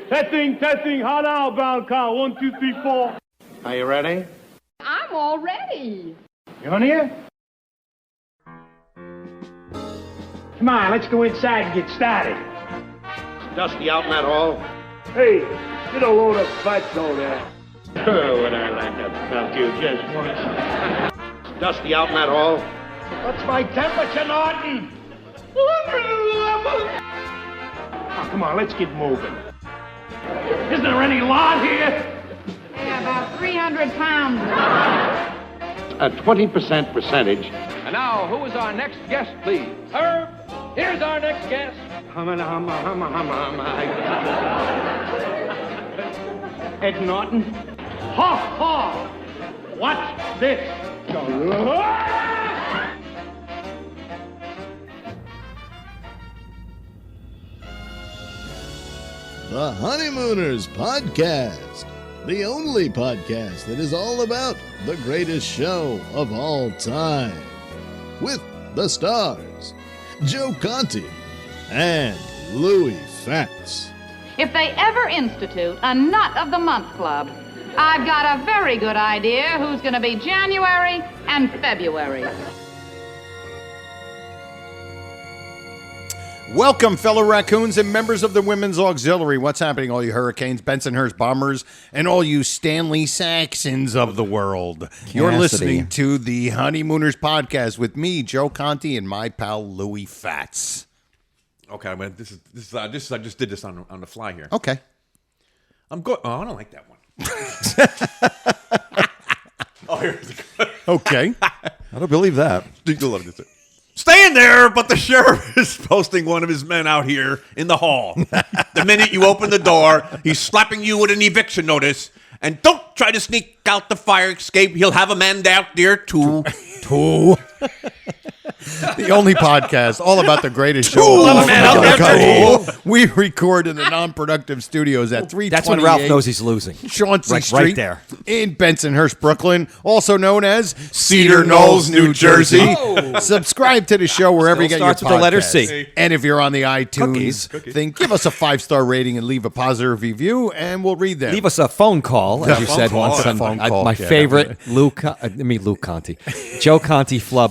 Testing, hot outbound car, 1, 2, 3, 4. Are you ready? I'm all ready. You on here? Come on, let's go inside and get started. Dusty out in that hall? Hey, get a load of butts over there. Oh, would I like to fuck you just once. Dusty out in that hall? What's my temperature, Norton? Oh, come on, let's get moving. Isn't there any lawn here? Yeah, about 300 pounds. A 20% percentage. And now, who is our next guest, please? Herb, here's our next guest. Ed Norton. Ha ha! Watch this. The Honeymooners Podcast, the only podcast that is all about the greatest show of all time. With the stars, Joe Conti and Louis Fatts. If they ever institute a Nut of the Month Club, I've got a very good idea who's going to be January and February. Welcome, fellow raccoons and members of the Women's Auxiliary. What's happening, all you Hurricanes, Bensonhurst Bombers, and all you Stanley Saxons of the world? You're listening to the Honeymooners Podcast with me, Joe Conti, and my pal Louis Fatts. Okay, man. This is I just did this on the fly here. Okay. I'm good. Oh, I don't like that one. Oh, here's the good. Okay. I don't believe that. Staying there, but the sheriff is posting one of his men out here in the hall. The minute you open the door, he's slapping you with an eviction notice. And don't try to sneak out the fire escape. He'll have a man out there too. The only podcast all about the greatest show. We record in the Non-Productive Studios at 328. That's when Ralph knows he's losing. Chauncey Street, right there. in Bensonhurst, Brooklyn, also known as Cedar Knolls, New Jersey. Subscribe to the show wherever you get your podcasts. Starts with the letter C. And if you're on the iTunes thing, give us a 5-star rating and leave a positive review, and we'll read them. Leave us a phone call, as you said once. My favorite, Joe Conti flub.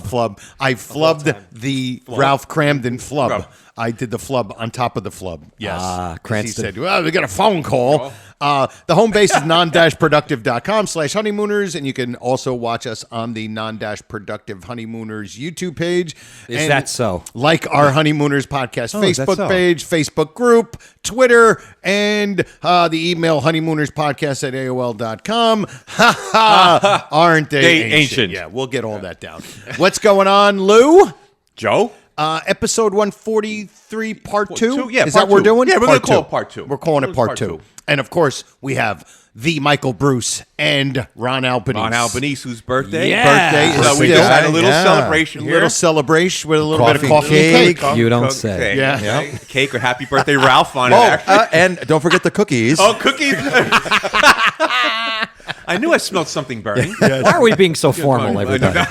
I flubbed the Ralph Cramden flub. I did the flub on top of the flub. Yes. Cranston. He said, well, we got a phone call. The home base is non-productive.com/honeymooners, and you can also watch us on the Non-Productive Honeymooners YouTube page. Is that so? Like our Honeymooners Podcast Facebook page, Facebook group, Twitter, and the email honeymoonerspodcast@aol.com. Ha ha! Aren't they ancient? Yeah, we'll get all that down. What's going on, Lou? Joe? Episode 143, part 2? Yeah, is that what we're doing? Yeah, we're going to call it part 2. We're calling it part 2. And, of course, we have the Michael Bruce and Ron Albanese. Ron Albanese, whose birthday? Birthday is so we just had a little celebration here. A little celebration with a little bit of coffee and cake. You don't say. Yeah. Cake or happy birthday, Ralph, on it. And don't forget the cookies. Oh, cookies. I knew I smelled something burning. Why are we being so formal, everybody?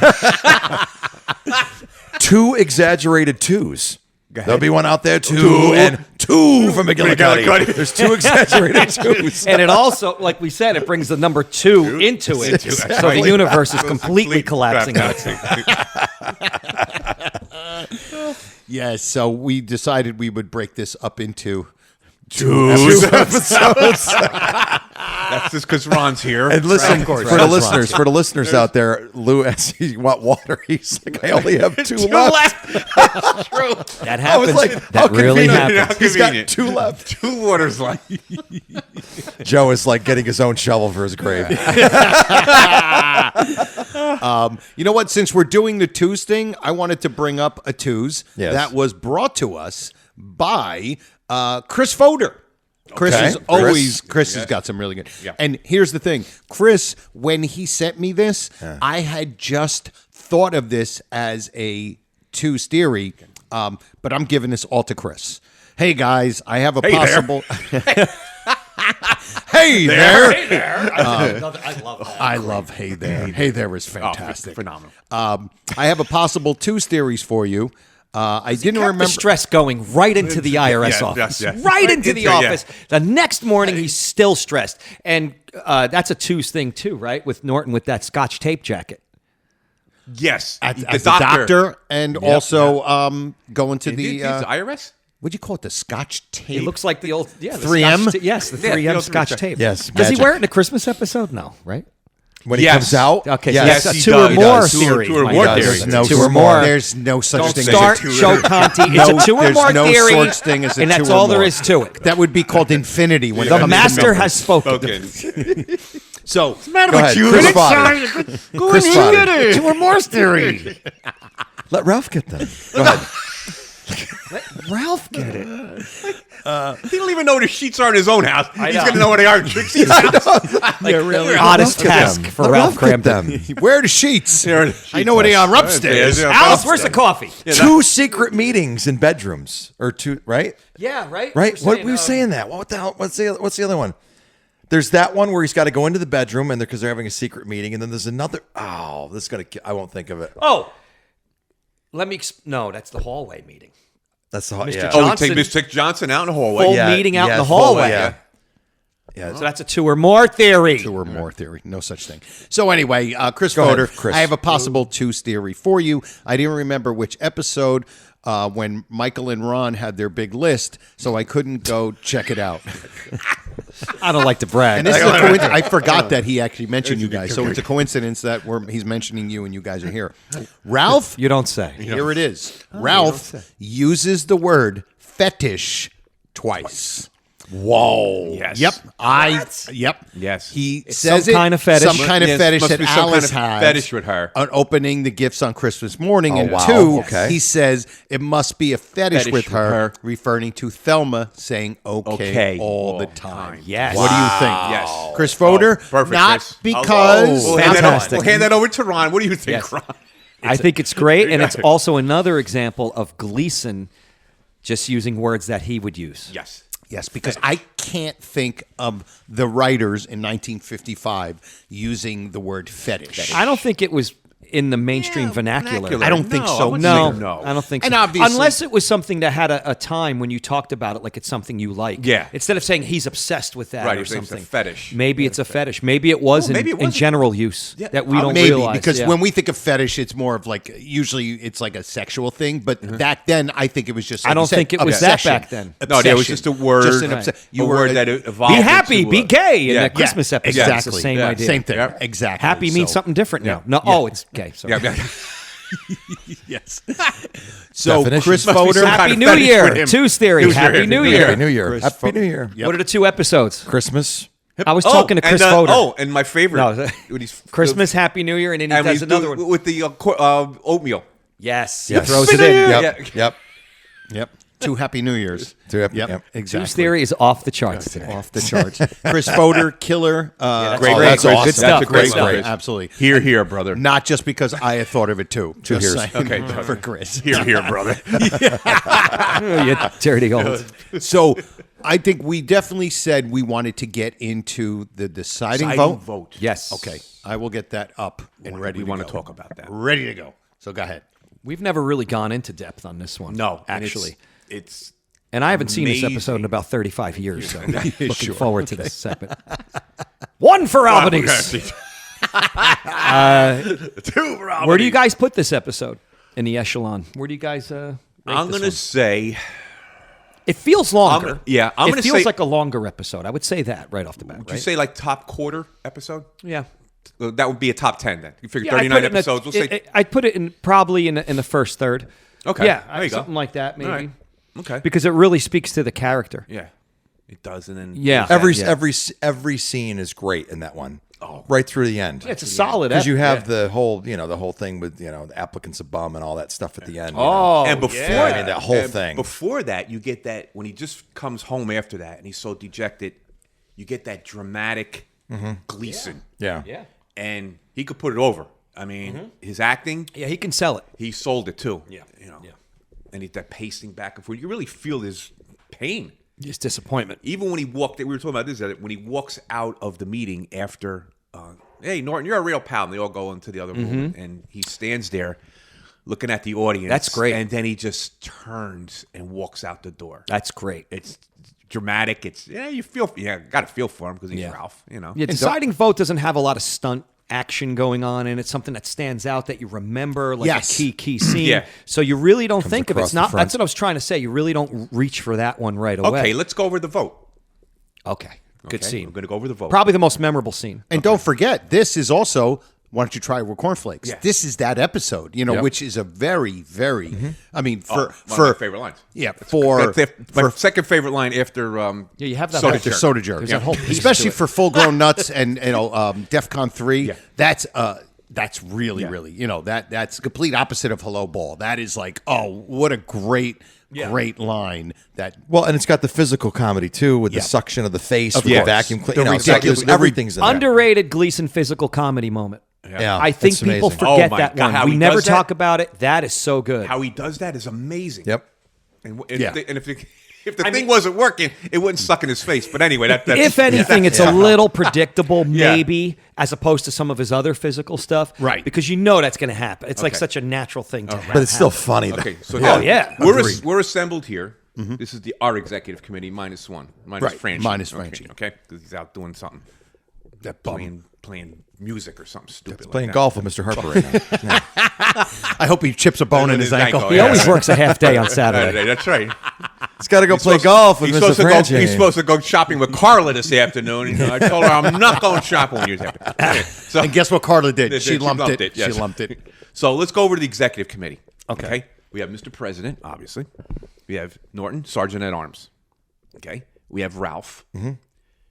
2 exaggerated 2s. There'll be one out there, 2 and 2 from McGillicuddy. There's 2 exaggerated 2s. And it also, like we said, it brings the number 2 into it. So the universe is completely collapsing. Yes, so we decided we would break this up into 2 episodes. That's just because Ron's here. And listen, for the listeners out there, Lou, as you want water, he's like, I only have 2 left. That's true. That happens. Like, that really happens. He's got 2 left. 2 waters left. Joe is like getting his own shovel for his grave. You know what? Since we're doing the 2s thing, I wanted to bring up a 2s that was brought to us by Chris Fodor. Chris has got some really good. Yeah. And here's the thing. Chris, when he sent me this, I had just thought of this as a 2s theory, but I'm giving this all to Chris. Hey, guys, I have a possible... Hey there. Hey there. I love that. I love Hey There. Hey There is fantastic. Phenomenal. I have a possible 2s theories for you. I didn't remember the stress going right into the IRS office, right into the office. The next morning, he's still stressed, and that's a twos thing too, right? With Norton with that Scotch tape jacket. Yes, as the doctor, and also going to the IRS. What'd you call it? The Scotch tape. It looks like the old 3M. Yes, the 3M Scotch tape. Yes. Does he magic. wear it in a Christmas episode? No, right? When he comes out? Okay, yes, so that's he a two or does. more He does. theory. Two or more theory. Two or more. There's no such Don't thing start, as a two show Conti. It's a two or more no theory, such thing as a and that's two or all there more. is to it. That would be called infinity. When it The comes to master numbers. has spoken. So, Go ahead. Chris Fodder. Chris Fodder. Two or more theory. Let Ralph get them. Go ahead. Let Ralph get it. He don't even know what his sheets are in his own house. He's know. going to know what they are in Trixie's house. Oddest task for Let Ralph get Crampton. them. where are the sheets? I know where they are upstairs. Alice, where's the coffee? Two secret meetings in bedrooms, or two, right? Yeah, right. Right. What we were saying that? What the hell? What's the other one? There's that one where he's got to go into the bedroom and because they're having a secret meeting, and then there's another. Oh, this is gonna. I won't think of it. Oh, let me. No, that's the hallway meeting. That's the Mr. yeah. Oh, we Johnson. take Mr. Johnson out in the hallway. Full Yeah, meeting out in yeah, the full- hallway. yeah. So that's a two or more theory. Two or more theory. No such thing. So anyway, Chris Go ahead, Fodder, Chris. I have a possible twos theory for you. I didn't remember which episode when Michael and Ron had their big list, so I couldn't go check it out. I don't like to brag. And this is a coincidence. I forgot that he actually mentioned you guys, so it's a coincidence that he's mentioning you and you guys are here. Ralph, You don't say. here it is. Ralph uses the word fetish twice. Whoa. Yes. Yep. Yep. Yes. He It's says some kind of fetish. Some kind of Yes, fetish must that be some kind Alice of has. fetish with her. On opening the gifts on Christmas morning. And wow. two, Okay. he says it must be a fetish Fetish with with her, her. referring to Thelma saying okay, all all the the time. Yes. What do you think? Yes. Chris Fodder? Perfect, Not Chris. because... We'll hand, Fantastic. we'll hand that over to Ron. What do you think, Yes. Ron? I think it's great, and it's also another example of Gleason just using words that he would use. Yes. Yes, because I can't think of the writers in 1955 using the word fetish. I don't think it was in the mainstream vernacular. I don't think so. No, No. I don't think so. And obviously- Unless it was something that had a time when you talked about it like it's something you like. Yeah. Instead of saying he's obsessed with that Right, or you're saying it's a something. fetish. Maybe it's a fetish. Maybe it was maybe it in wasn't. general use that we don't Maybe realize. because Yeah. when we think of fetish, it's more of like usually it's like a sexual thing. But back then, I think it was just. Like I don't you said, think it was that obsession. back then. No, there was Obsession. just a word. Just an Right. obsession. A word that evolved. be happy, into be gay in yeah. that Christmas episode. Exactly. It's the same Yeah. idea. Same thing. Yep. Exactly. Happy means So- something different now. Yeah. No, oh, it's gay. Sorry. Yeah. Yes. So Definition. Chris Must be Fodder. some Happy kind of New fetish with Year. him. Tues theory. Tues Happy theory. New Happy Year. Happy New Year. Chris Happy Fodder. New Year. Yep. What are the two episodes? Christmas. I was talking to Chris and, Fodder. and my favorite. No, when he's- Christmas, Happy New Year, and then he and does we another do- one. with the oatmeal. Yes, Yes. he throws it in. Yep. Yep. Yep. Two Happy New Years. Yep. Yep. Exactly. Tues theory is off the charts today. Off the charts. Chris Fodder, killer. that's Great. great. That's Great. awesome. Good stuff. That's a great Good stuff. story. Absolutely. Here, brother. Not just because I had thought of it too. Just hears. saying. Okay, brother. For Chris. Here, brother. Oh, you dirty old. So I think we definitely said we wanted to get into the deciding vote. Yes. Okay. I will get that up and ready. We to want go. to talk about that. Ready to go. So go ahead. We've never really gone into depth on this one. No, and actually. it's And I haven't seen this amazing. episode in about 35 years, so looking forward to this segment. One for Albanese. Where do you guys put this episode in the echelon? Where do you guys rate I'm this gonna one? say It feels longer. I'm it gonna feels say- like a longer episode. I would say that right off the bat. Would right? you say like top quarter episode? Yeah. That would be a top 10 then. You figure Yeah, I'd 39 put it in episodes. We'll say I'd put it in probably in the first third. Okay. Yeah, There you go. something like that maybe. All right. Okay. Because it really speaks to the character. Yeah, it does, and then Yeah. Every scene is great in that one. Oh, right through the end. Yeah, it's a solid because you ep- have the whole thing with the applicant's a bum and all that stuff at the end. Oh, and before I mean, that whole and thing. Before that, you get that when he just comes home after that, and he's so dejected. You get that dramatic Gleason. Yeah. Yeah. And he could put it over. I mean, his acting, Yeah, he can sell it. he sold it too. Yeah. you know, Yeah. and that pacing back and forth. You really feel his pain. Just disappointment. Even when he walked, we were talking about this, that when he walks out of the meeting after, hey, Norton, you're a real pal. And they all go into the other room, and he stands there looking at the audience. That's great. And then he just turns and walks out the door. That's great. It's dramatic. It's you got to feel for him because he's Ralph. Yeah, deciding vote doesn't have a lot of stunt action going on, and it's something that stands out that you remember, like a key scene. Yeah. So you really don't think of it. across It's the not. front. That's what I was trying to say. You really don't reach for that one right away. Okay, let's go over the vote. Okay. Good Okay, scene. I'm going to go over the vote. Probably the most memorable scene. And don't forget, this is also, why don't you try with cornflakes? Yeah. This is that episode, which is a very, very, I mean, one of my favorite lines. Yeah, My second favorite line after Yeah, you have that Soda whole- Jerk. Soda Jerk. There's that whole piece Especially to it. for full grown nuts and DEFCON 3. Yeah. That's really, really, that's the complete opposite of Hello Ball. That is like, oh, what a great line that. Well, and it's got the physical comedy too, with the suction of the face, with the course. vacuum The cleaner. ridiculous- Everything's in there. Underrated Gleason physical comedy moment. Yeah, I think it's people amazing. forget Oh my that God, how one. We he never does that? talk about it. That is so good. how he does that is amazing. Yep. And Yeah. if the thing wasn't working, it wouldn't suck in his face. But anyway, that's If anything, it's a little predictable, Yeah. maybe, as opposed to some of his other physical stuff. Right. Because you know that's going to happen. It's like Okay. such a natural thing to happen. But it's still funny. Though. Okay, so Oh, now yeah. we're assembled here. This is our executive committee minus one, minus Right, Franchi. minus Okay, Franchi. okay, because he's out doing something, playing music or something stupid. like Playing that. golf with Mr. Harper right now. I hope he chips a bone in his ankle. He always works a half day on Saturday. That's right. He's got to go He's play supposed- golf with he's Mr. supposed to go- Franchi. He's supposed to go shopping with Carla this afternoon. I told her I'm not going shopping with you this afternoon. Okay, so And guess what Carla did? She She lumped it. yes. She lumped it. So let's go over to the executive committee. Okay. We have Mr. President, obviously. We have Norton, Sergeant at Arms. Okay. We have Ralph.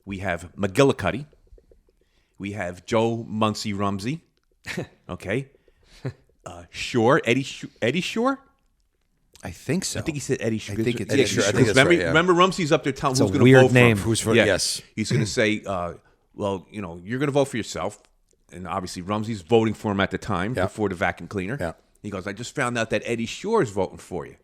We have McGillicuddy. We have Joe Muncie Rumsey. Okay. Shore, Eddie Shore? I think so. I think he said Eddie Shore. I think it's Eddie Shore. I think that's remember, right, yeah. remember Rumsey's up there telling It's who's a going to weird vote name. for him. Who's for- yes. He's going to say, well, you're going to vote for yourself. And obviously Rumsey's voting for him at the time Yeah. before the vacuum cleaner. Yeah. He goes, I just found out that Eddie Shore is voting for you.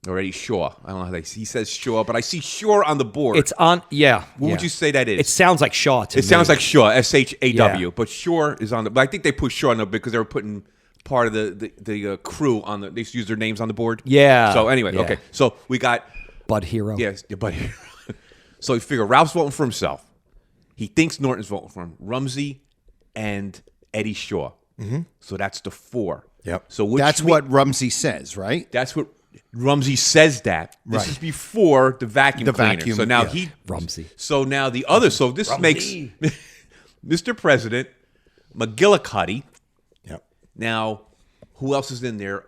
Or Eddie Shaw. I don't know how he says Shaw, but I see Shore on the board. It's on, yeah. What would you say that is? It sounds like Shaw to me. It sounds like Shaw, S-H-A-W. Yeah. But Shore is on the. But I think they put Shaw on the because they were putting part of the crew on the. They used to use their names on the board. Yeah. So anyway, Yeah. okay. So we got. Bud Hero. Yes, your buddy. So you figure Ralph's voting for himself. He thinks Norton's voting for him. Rumsey and Eddie Shaw. So that's the four. Yep. So which That's what Rumsey says, right? That's what Rumsey says. This Right. is before the vacuum The cleaner. vacuum, So now yeah. Rumsey. So now the other. So this makes Mr. President McGillicuddy. Yep. Now, who else is in there?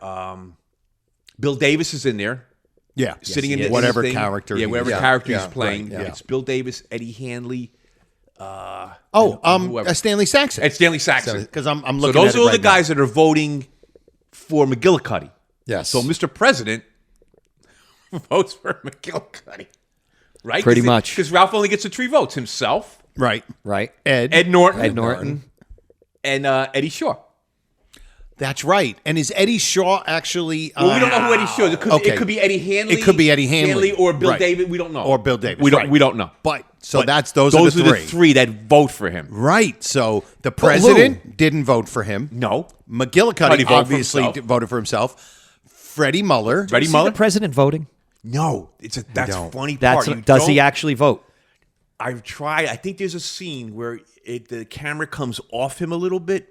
Bill Davis is in there. Yeah. Sitting in he is. Whatever the thing. character Yeah, he whatever is. character Yeah, he's playing. right, yeah. It's Bill Davis, Eddie Hanley, Stanley Saxon. and Stanley Saxon. Because I'm So looking those at it are right the guys that are voting for McGillicuddy. Yes. So Mr. President votes for McGillicuddy. Right? Pretty much. Because Ralph only gets the 3 votes. Himself, now. Right. Right? Ed Norton, and Eddie Shaw. That's right. And is Eddie Shaw actually? Well, we don't know who Eddie Shaw is. It could be Eddie Hanley. It could be Eddie Hanley. or Bill Right. David. We don't know. Or Bill Davis. We don't. Right. We don't know. But so But those are the three. that vote for him. Right. So the president didn't vote for him. No. McGillicuddy Voted for obviously himself. voted for himself. Freddie Muller. Freddie See Muller. the president voting? No. That's funny That's part. does he actually vote? I've tried. I think there's a scene where the camera comes off him a little bit,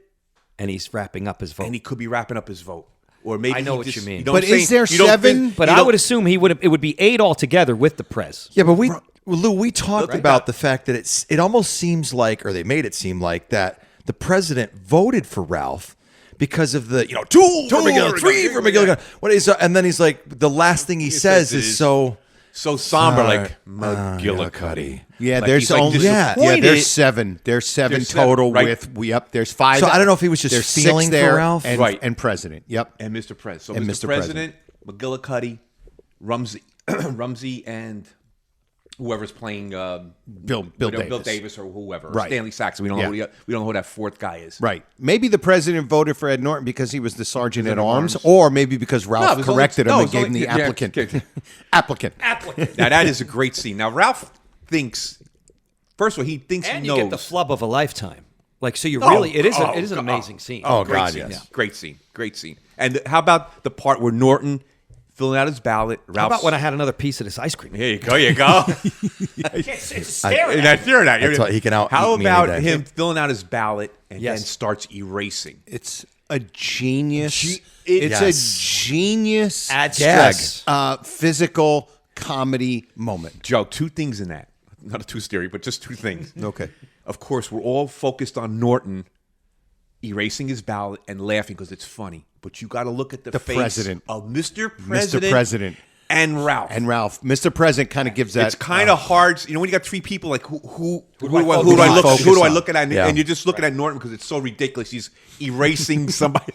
And he's wrapping up his vote. and he could be wrapping up his vote. Or maybe I know he what just- you mean. know But what I'm is saying? there You don't 7? think- But you I don't- would assume it would be 8 altogether with the prez. Yeah, but Lou, we talked Look at about that. the fact that it almost seems like, or they made it seem like that the president voted for Ralph because of the 2 for McGillicuddy, 3 for McGillicuddy. What is and then he's like the last thing he says says is is- so so somber, Sorry. like McGillicuddy. Yeah, Like, there's he's, like, only disappointed. there's 7. There's 7 There's 7, total right. there's 5. So I don't know if he was just there's 6 feeling for there Ralph. and, Right. and president. Yep. And Mr. Prez. So And Mr. Mr. President, McGillicuddy, Rumsey, and whoever's playing Bill Davis. or whoever, Right. Stanley Saxon. We don't know. We don't know who that 4th guy is. Right. Maybe the president voted for Ed Norton because he was the sergeant at arms, arms. or maybe because Ralph it was only- corrected no, him it and was gave him only- the yeah, applicant. okay. Now that is a great scene. Now Ralph thinks, first of all, he thinks And he you knows. get the flub of a lifetime Like, so you really, it is an amazing scene. Oh, great God, scene. yes. Great scene. And how about the part where Norton filling out his ballot? How about when I had another piece of this ice cream? Here you go. It's staring at me. Staring at you. That's why he can out-eat How me about any day. him filling out his ballot and Yes. then starts erasing? It's a genius. Yes. It's a genius Add Gag. stress. physical comedy moment. Joe, two things in that. Not a two theory, but just two things. Okay. Of course, we're all focused on Norton erasing his ballot and laughing because it's funny. But you got to look at the face president. of Mr. President. Mr. President. And Ralph. Mr. President kind of gives that. It's kind of hard. You know, when you got three people, like who do I focus look at? Yeah. And you're just looking at Norton because it's so ridiculous. He's erasing somebody.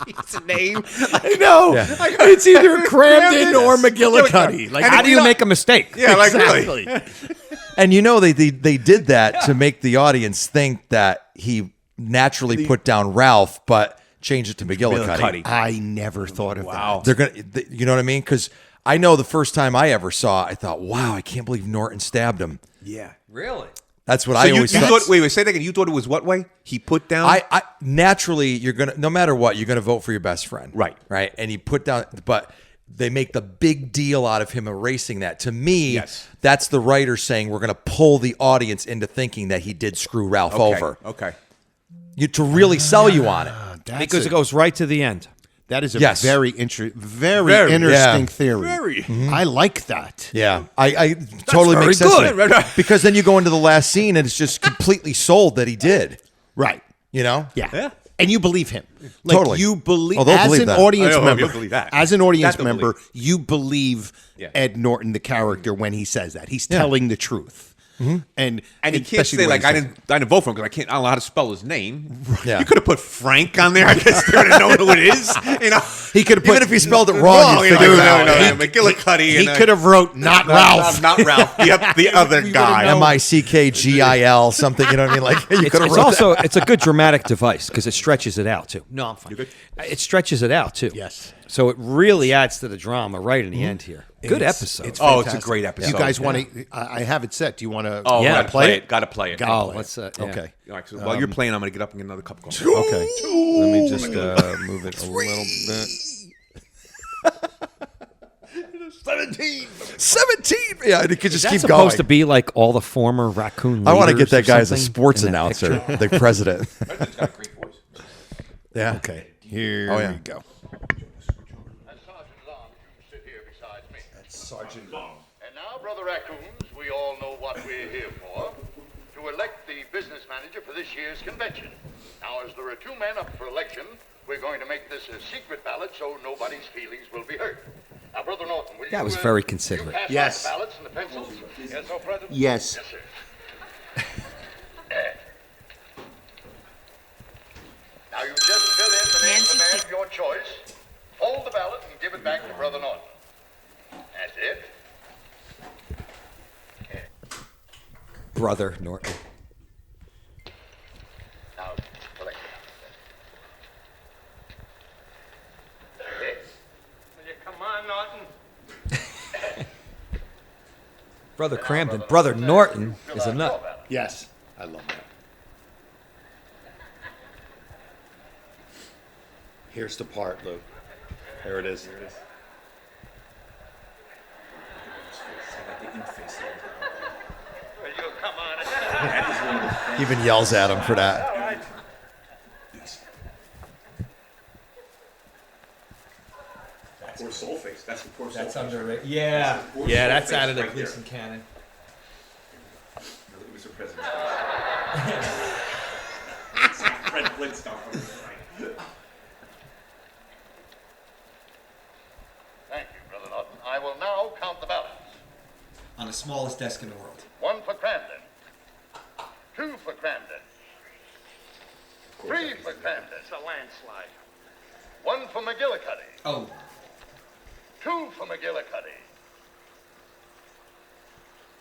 It's a name. I know. Yeah. It's either Cramden or McGillicuddy. Like, how do you make a mistake? Yeah, like Exactly. really. And you know they did that to make the audience think that he naturally put down Ralph, but changed it to McGillicuddy. I never thought of that. They're you know what I mean? Because I know the first time I ever saw it, I thought, wow, I can't believe Norton stabbed him. Yeah. Really? That's what So I you always thought. thought. Wait, say that again. You thought it was what way? He put down. I naturally you're gonna, no matter what, you're gonna vote for your best friend, Right. And he put down, but they make the big deal out of him erasing that. To me, Yes. that's the writer saying we're gonna pull the audience into thinking that he did screw Ralph over. Okay. To really sell you on it. Because it goes right to the end. That is a Yes. very interesting yeah. theory. Very. I like that. Yeah, I totally very makes sense. good. To me. Right. Because then you go into the last scene and it's just completely sold that he did. Right. You know? Yeah. And you believe him. Like, Totally. you believe, Oh, they'll as believe an that. audience I know, member, you'll believe that. as an audience That they'll member, you believe Yeah. Ed Norton, the character, when he says that. He's telling the truth. And And he can't especially say when like he I says- didn't vote for him because I don't know how to spell his name. Yeah. You could have put Frank on there. I guess they would have known who it is. You know, He could have put, Even if he spelled it wrong, you'd you know, figure it out. McGillicuddy. He could have wrote not Ralph. Not Ralph. The other guy. MICKGIL something. You know what I mean? Like you could have It's wrote also it's a good dramatic device because it stretches it out too. No, I'm fine. It stretches it out too. Yes. So it really adds to the drama right in the end here. Good episode. It's Oh, it's a fantastic. great episode. You guys want to? I have it set. Do you want to? Oh, Yeah. gotta play it. Gotta play it. Oh, let's yeah. Okay. All right, so while you're playing, I'm gonna get up and get another cup of coffee. Okay. Let me just move it a little bit. 17. Yeah, and it could Is just that keep supposed going. to be like all the former raccoon? I want to leaders get that or guy as a something sports in that announcer, picture? the president. It's got a great voice. Yeah. Okay. Here Oh, yeah. we go. That's Sergeant Long, you sit here beside me. That's Sergeant Long. And now, Brother Raccoons, we all know what we're here for. To elect the business manager for this year's convention. Now, as there are two men up for election, we're going to make this a secret ballot so nobody's feelings will be hurt. Now, Brother Norton, will you... That was very considerate. You pass Yes. out the ballots and the pencils? Yes, sir, President? Yes. Yes, sir. Now, you just fill in the name of the man of your choice, fold the ballot, and give it back to Brother Norton. That's it. Brother Norton. Now, collect it. Okay. Will you come on, Norton? Brother Cramden. Brother Norton is a nut. Yes. I love that. Here's the part, Luke. There it is. Will you come on? He even yells at him for that. Poor soul face. That's the poor soul That's underrated. Yeah. Yeah, that's out of the Gleason canon. Mr. President. Fred Flintstone. Thank you, Brother Norton. I will now count the ballots. On the smallest desk in the world. 1 for Cramden. 2 for Cramden. 3 for Cramden. It's a landslide. 1 for McGillicuddy. Oh. 2 for McGillicuddy.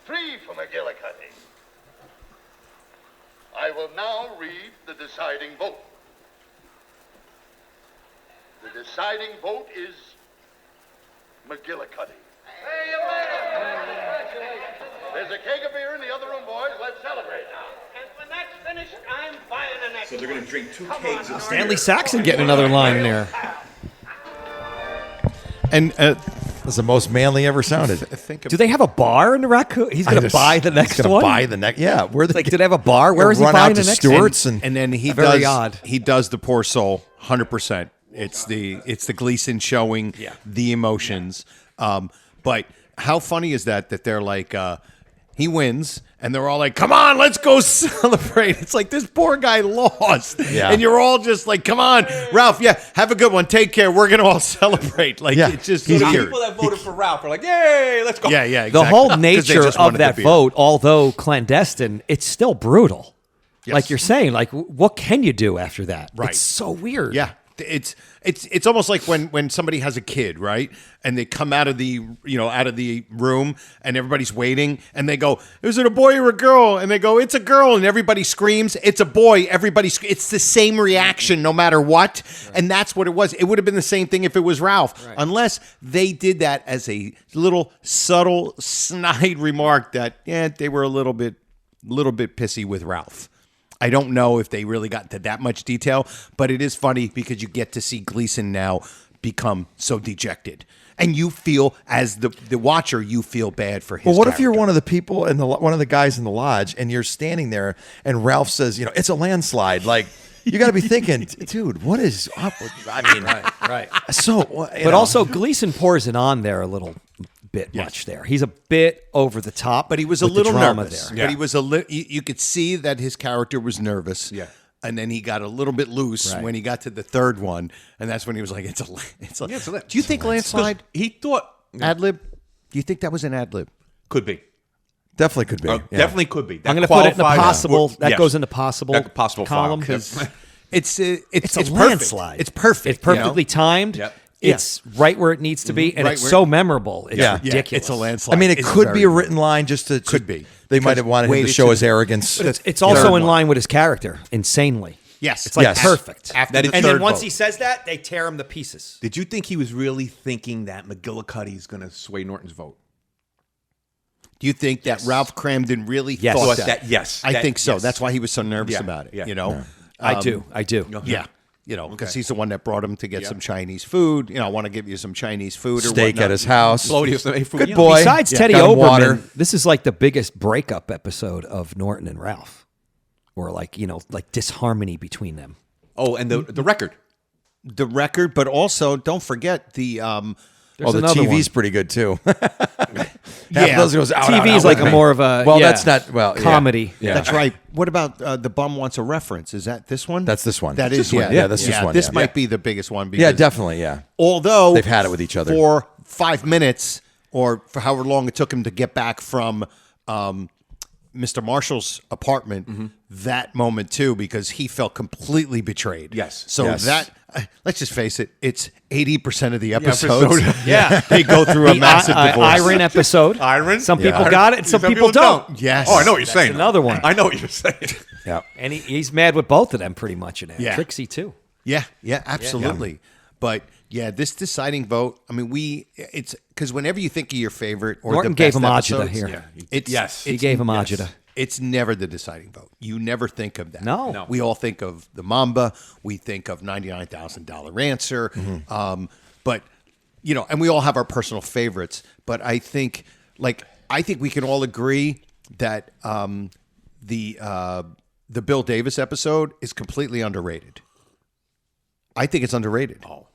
3 for McGillicuddy. I will now read the deciding vote. The deciding vote is McGillicuddy. There's a keg of beer in the other room, boys. Let's celebrate now. And when that's finished, I'm they're going to drink 2 kegs of Stanley Saxon getting another line in there. And That's the most manly ever sounded. Do they have a bar in the Raccoon? He's going to buy the next one. Buy the next. Yeah, where Like, do they have a bar? Where is he run buying out the to next Stewart's one? and then he Very does odd. he does the poor soul 100%. It's the Gleason showing the emotions. But how funny is that they're like he wins and they're all like, come on, let's go celebrate. It's like this poor guy lost. Yeah. And you're all just like, come on, Ralph, have a good one. Take care. We're gonna all celebrate. Like it's just The weird. people that voted for Ralph are like, yay, let's go. Yeah, exactly. The whole 'Cause they nature just of wanted that to be vote, although clandestine, it's still brutal. Yes. Like you're saying, like what can you do after that? Right. It's so weird. Yeah. It's almost like when somebody has a kid, right? And they come out of the room and everybody's waiting and they go, is it a boy or a girl? And they go, it's a girl, and everybody screams, it's a boy. It's the same reaction no matter what. Right. And that's what it was. It would have been the same thing if it was Ralph, unless they did that as a little subtle snide remark that they were a little bit pissy with Ralph. I don't know if they really got into that much detail, but it is funny because you get to see Gleason now become so dejected. And you feel, as the watcher, you feel bad for his Well, what if character. you're one of the people and one of the guys in the lodge, and you're standing there, and Ralph says, it's a landslide. Like, you got to be thinking, dude, what is up? I mean, Right. So, But also Gleason pours it on there a little bit much there. He's a bit over the top, But he was a with the little drama nervous. there. But he was you could see that his character was nervous. Yeah. And then he got a little bit loose when he got to the third one, and that's when he was like, "It's a." Do you think landslide? He thought Ad lib? Do you think that was an ad lib? could be. definitely could be. Definitely could be. That I'm going to put it in the qualifies- possible. That Yes. goes in the possible That possible column. file. Because It's it's a perfect. landslide. It's perfect. It's perfectly timed. Yep. It's right where it needs to be, and Right it's where- so memorable. It's ridiculous. It's a landslide. I mean, it It's could very be a good. written line just to. Could be. They might have wanted him to Waited show to his the- arrogance. It's also in line with his character, insanely. Yes. It's like Yes. perfect. After That the is- And third then once vote. he says that, they tear him to pieces. Did you think he was really thinking that McGillicuddy's going to sway Norton's vote? Do you think that Ralph Cramden really Yes. thought Thought that? yes. I think so. Yes. That's why he was so nervous Yeah. about it. Yeah. You know, I do. Yeah. Because he's the one that brought him to get some Chinese food. I want to give you some Chinese food or Steak whatnot. at his house. Good boy. Besides Yeah. Teddy Got him Oberman, water. this is like the biggest breakup episode of Norton and Ralph, or like disharmony between them. Oh, and the record. The record, but also don't forget the. Oh, the another TV's one. pretty good too. Yeah. Those goes out. TV is like a more of a that's not comedy. Yeah. That's right. What about the bum wants a reference? Is that this one? That's this one. That That's is this one. Yeah, that's this one, This yeah. might be the biggest one. Yeah, Because definitely. Yeah. Although They've had it with each other. for 5 minutes, or for however long it took him to get back from Mr. Marshall's apartment, that moment too, because he felt completely betrayed. Yes. So Yes. that let's just face it, it's 80% of the episodes. Yeah. They go through a massive divorce. Iron episode. Iron? Some Yeah. people got it, and some people don't. Yes. Oh, I know what you're saying. another one. I know what you're saying. Yeah. And he's mad with both of them pretty much in it. Yeah. Trixie too. Yeah, absolutely. But yeah, this deciding vote. I mean, it's because whenever you think of your favorite or Norton the gave best him Ajita episodes, here. It's He gave him Ajita. It's never the deciding vote. You never think of that. No. We all think of the Mamba. We think of $99,000 answer. But and we all have our personal favorites. But I think we can all agree that the Bill Davis episode is completely underrated. I think it's underrated. Oh.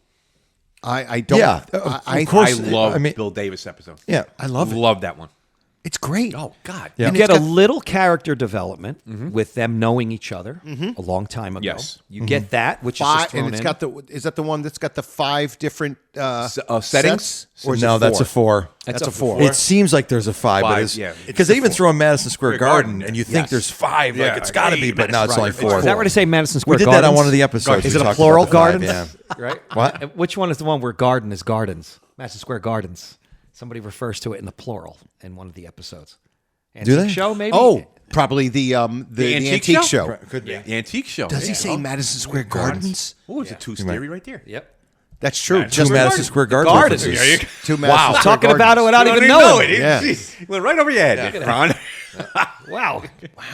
I don't. Yeah, I of course. I love I mean- Bill Davis episode. Yeah. I love it. Love that one. It's great. Oh, God. Yeah. You And get it's a got- little character development with them knowing each other a long time ago. Yes. You get that, which is just Five, thrown and it's in. got is that the one that's got the 5 different settings? sets? Or is No, it that's a 4. That's a 4. It seems like there's a 5, but Five, it's yeah. because they even throw in Madison Square Garden, and you think Yes. there's 5. Yeah, Like it's got to be, but no, it's right. only It's 4. Is that where they say Madison Square We did Gardens? that on one of the episodes. Is We it a talked plural about the 5, garden? Yeah. Right? What? Which one is the one where garden is gardens? Madison Square Gardens. Somebody refers to it in the plural in one of the episodes. Do they? Antique Show, maybe? Oh, probably the antique show. Could be. The antique show. Does he Yeah. say Madison Square Gardens? Oh, it's a two theory right there. Yep. That's true. Just Madison Square Garden. Gardens. references. Two Wow. Madison Square Talking about it Gardens. without You even don't knowing. it. Yeah. Jeez. Went right over your head, Ron. Wow.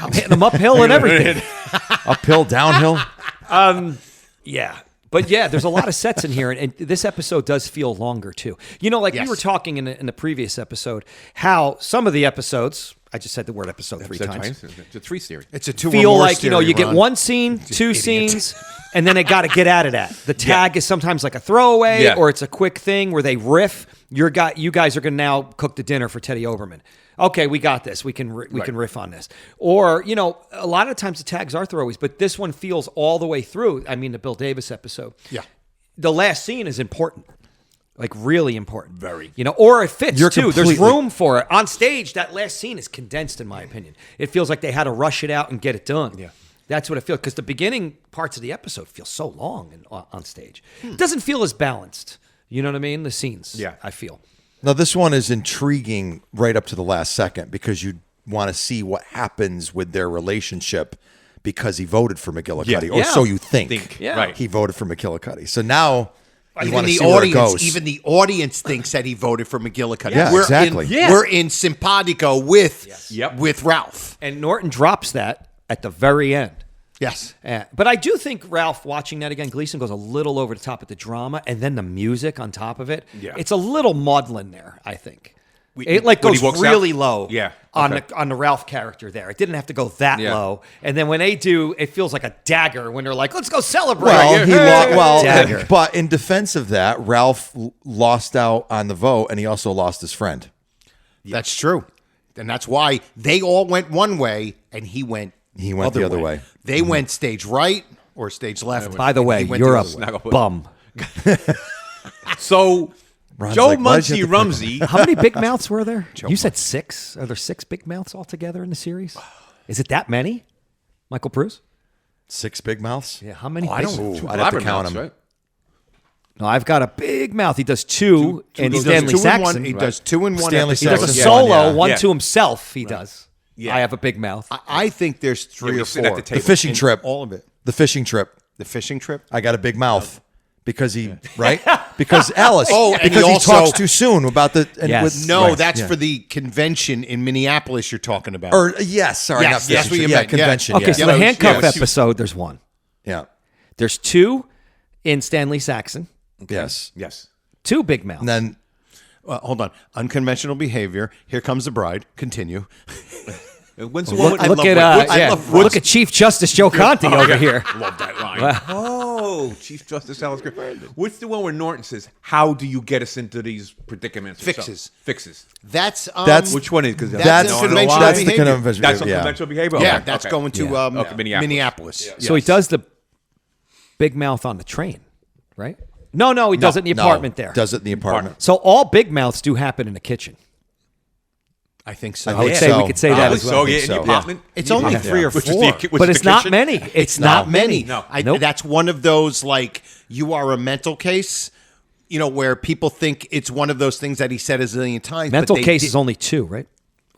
I'm hitting them uphill and everything. Uphill, downhill. Yeah. But yeah, there's a lot of sets in here, and this episode does feel longer too. You know, like we were talking in the previous episode, how some of the episodes, I just said the word episode three times. It's a 3 series. It's a 2 feel or more like, you know, you get one scene, two idiot. scenes, and then they got to get out of that. The tag is sometimes like a throwaway, or it's a quick thing where they riff. You guys are going to now cook the dinner for Teddy Oberman. Okay, we got this. We can riff on this. Or, you know, a lot of times the tags are throwaways, but this one feels all the way through. I mean, the Bill Davis episode. Yeah. The last scene is important. Like, really important. Very. You know, or it fits, too. There's room for it. On stage, that last scene is condensed, in my opinion. It feels like they had to rush it out and get it done. Yeah. That's what it feels. Because the beginning parts of the episode feel so long on stage. It doesn't feel as balanced. You know what I mean? The scenes, I feel. Now, this one is intriguing right up to the last second because you want to see what happens with their relationship because he voted for McGillicuddy, or so you think. Right. He voted for McGillicuddy. So now you Even want to the see where it audience, goes. even the audience thinks that he voted for McGillicuddy. Yeah, exactly. We're in simpatico with Ralph. And Norton drops that at the very end. Yes. But I do think Ralph, watching that again, Gleason goes a little over the top with the drama, and then the music on top of it. Yeah. It's a little maudlin there, I think. It like goes really low on the Ralph character there. It didn't have to go that low. And then when they do, it feels like a dagger when they're like, let's go celebrate. Well, but in defense of that, Ralph lost out on the vote, and he also lost his friend. That's true. And that's why they all went one way, and he went the other way. They went stage right or stage left. By the way, you're a bum. So, Ron's Joe like, Muncie Rumsey. How many big mouths were there? You said 6. Are there 6 big mouths altogether in the series? Is it that many? Michael Bruce? 6 big mouths? Yeah, how many? I'd have to count them. Right? No, I've got a big mouth. He does 2 and Stanley Saxon. He does 2 and 1. Stanley He does a Saxon. solo, one to himself. He does. Yeah. I have a big mouth. I think there's 3 or 4. The fishing trip. All of it. The fishing trip. The fishing trip? I got a big mouth. Because because Alice. Oh, and because he he also talks too soon about the. And Yes. That's for the convention in Minneapolis you're talking about. Or yes, sorry, Yes, not that's fishing what you trip. meant. Convention. Okay, Yeah. so the handcuff episode, there's 1. Yeah. There's 2 in Stanley Saxon. Yes. 2 big mouths. And then hold on. Unconventional behavior. Here comes the bride. Continue. When's the one look at Chief Justice Joe Conte over here. Love that line. Oh, Chief Justice Alice Griffin. What's the one where Norton says, "How do you get us into these predicaments?" Fixes. That's Which one is because that's conventional that's the behavior. conventional. That's unconventional behavior. Yeah, Okay. that's going to Minneapolis. So he does the big mouth on the train, right? No, he does it in the apartment there. Does it in the apartment. So all big mouths do happen in the kitchen. I think so. I would say we could say that as well. So, in the apartment. It's only 3 or 4. But it's not many. It's not many. No. That's one of those, like, you are a mental case, you know, where people think it's one of those things that he said a zillion times. Mental case is only 2, right?